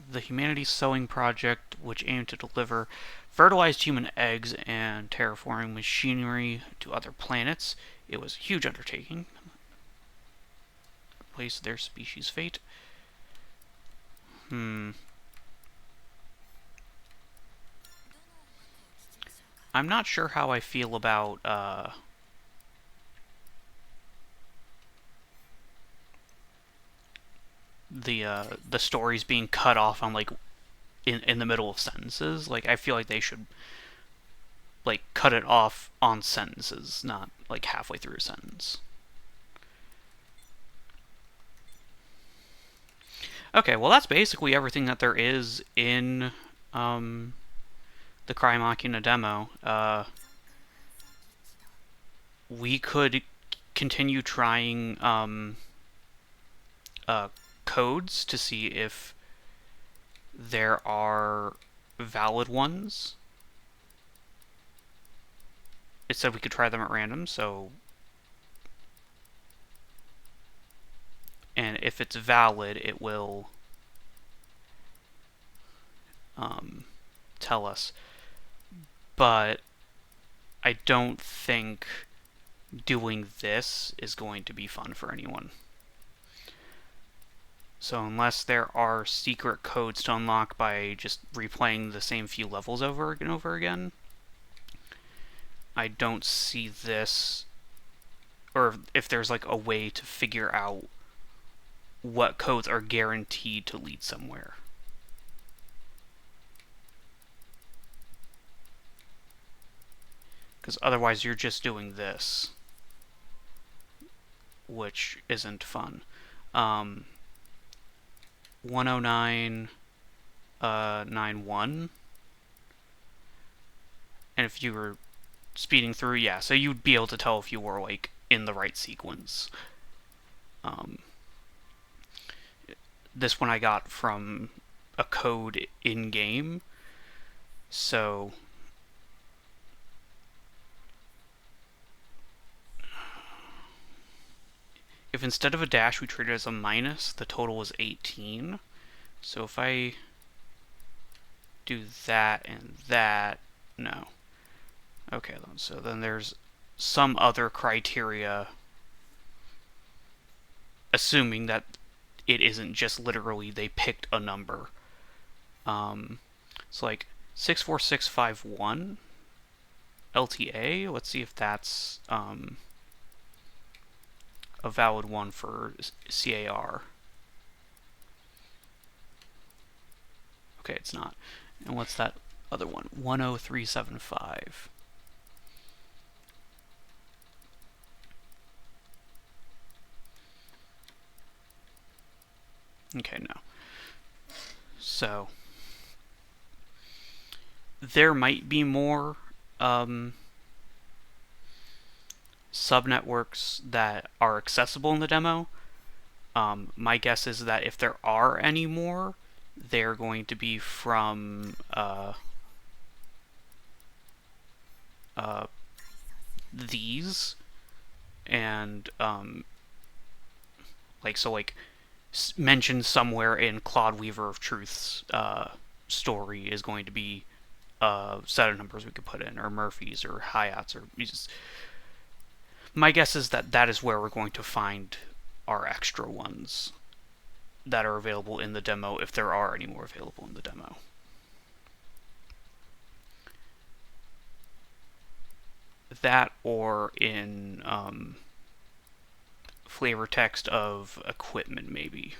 The Humanity Sowing Project, which aimed to deliver fertilized human eggs and terraforming machinery to other planets. It was a huge undertaking. Replace their species' fate. I'm not sure how I feel about the stories being cut off on like in the middle of sentences. Like I feel like they should like cut it off on sentences, not like halfway through a sentence. Okay, well that's basically everything that there is in the Crymachina demo. We could continue trying codes to see if there are valid ones. It said we could try them at random, so... And if it's valid, it will tell us. But I don't think doing this is going to be fun for anyone. So unless there are secret codes to unlock by just replaying the same few levels over and over again, I don't see this, or if there's like a way to figure out what codes are guaranteed to lead somewhere. Because otherwise you're just doing this, which isn't fun. 109.91. And if you were speeding through, yeah, so you'd be able to tell if you were like in the right sequence. This one I got from a code in game, so if instead of a dash we treat it as a minus, the total was 18. So if I do that and that, no. Okay, so then there's some other criteria, assuming that it isn't just literally they picked a number. It's like 64651 LTA. Let's see if that's a valid one for CAR. Okay, it's not. And what's that other one? 10375. Okay, no. So there might be more um, subnetworks that are accessible in the demo. My guess is that if there are any more, they're going to be from uh, these and like mentioned somewhere in Claude Weaver of Truth's story is going to be a set of numbers we could put in, or Murphy's, or Hyatt's, or just, my guess is that that is where we're going to find our extra ones that are available in the demo, if there are any more available in the demo. That or in flavor text of equipment, maybe.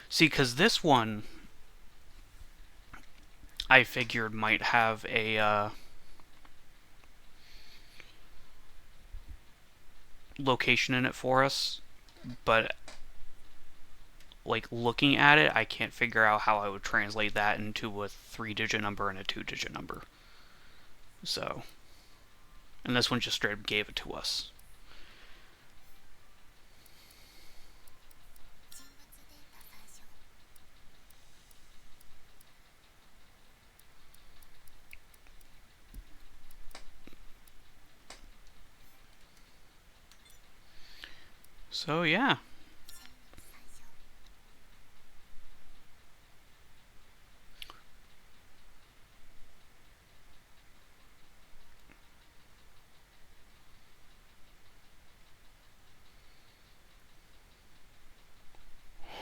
See, because this one I figured might have a location in it for us, but like looking at it, I can't figure out how I would translate that into a 3-digit number and a 2-digit number. So, and this one just straight up gave it to us. So yeah.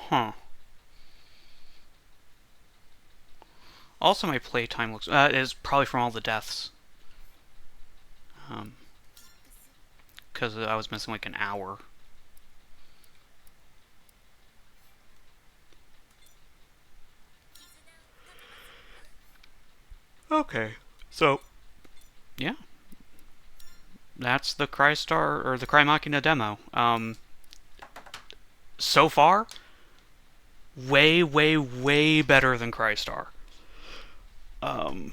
Huh. Also, my playtime looks is probably from all the deaths. Because I was missing like an hour. Okay. So, yeah. That's the Crystar, or the Crymachina demo. So far, way, way, way better than Crystar. Um,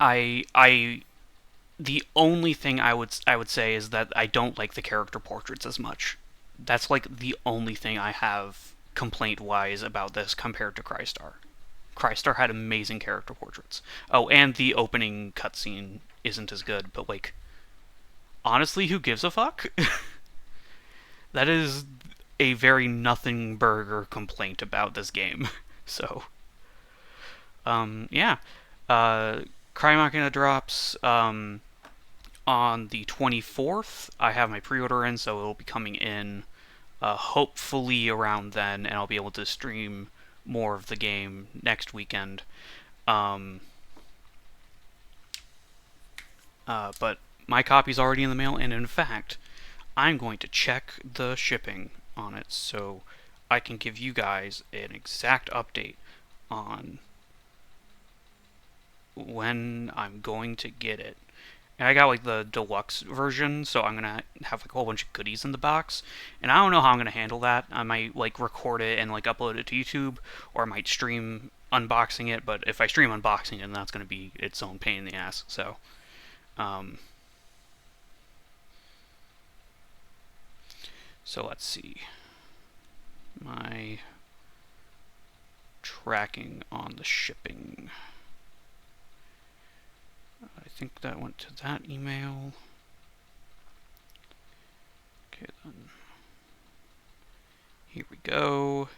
I the only thing I would say is that I don't like the character portraits as much. That's like the only thing I have complaint wise about this compared to Crystar. Crystar had amazing character portraits. Oh, and the opening cutscene isn't as good, but like honestly, who gives a fuck? That is a very nothing burger complaint about this game. So, yeah. Cry Machina drops on the 24th. I have my pre-order in, so it'll be coming in hopefully around then, and I'll be able to stream more of the game next weekend. Um, but my copy's already in the mail, and in fact, I'm going to check the shipping on it so I can give you guys an exact update on when I'm going to get it. And I got like the deluxe version, so I'm gonna have like a whole bunch of goodies in the box. And I don't know how I'm gonna handle that. I might like record it and like upload it to YouTube, or I might stream unboxing it. But if I stream unboxing it, then that's gonna be its own pain in the ass. So, um, so let's see. My tracking on the shipping. I think that went to that email. Okay, then. Here we go.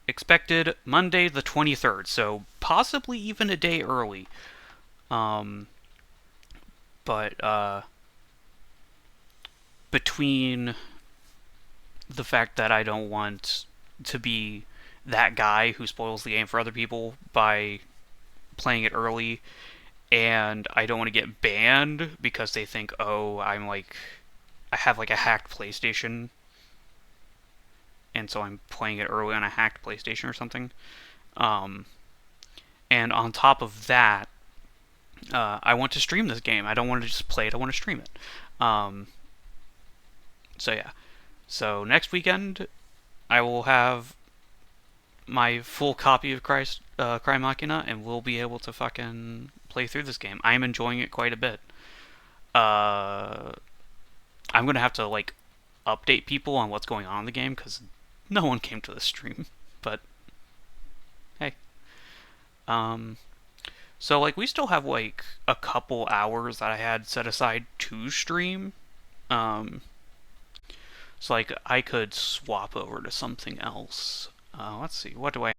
Expected Monday the 23rd, so possibly even a day early. But between the fact that I don't want to be that guy who spoils the game for other people by playing it early, and I don't want to get banned because they think, oh, I have like a hacked PlayStation, and so I'm playing it early on a hacked PlayStation or something. Um, and on top of that, I want to stream this game. I don't want to just play it. I want to stream it. Um, so yeah. So next weekend I will have my full copy of Crymachina, and we'll be able to fucking play through this game. I'm enjoying it quite a bit. Uh, I'm gonna have to like update people on what's going on in the game because no one came to the stream. But hey, um, so like we still have like a couple hours that I had set aside to stream. Um, so like I could swap over to something else. Let's see, what do I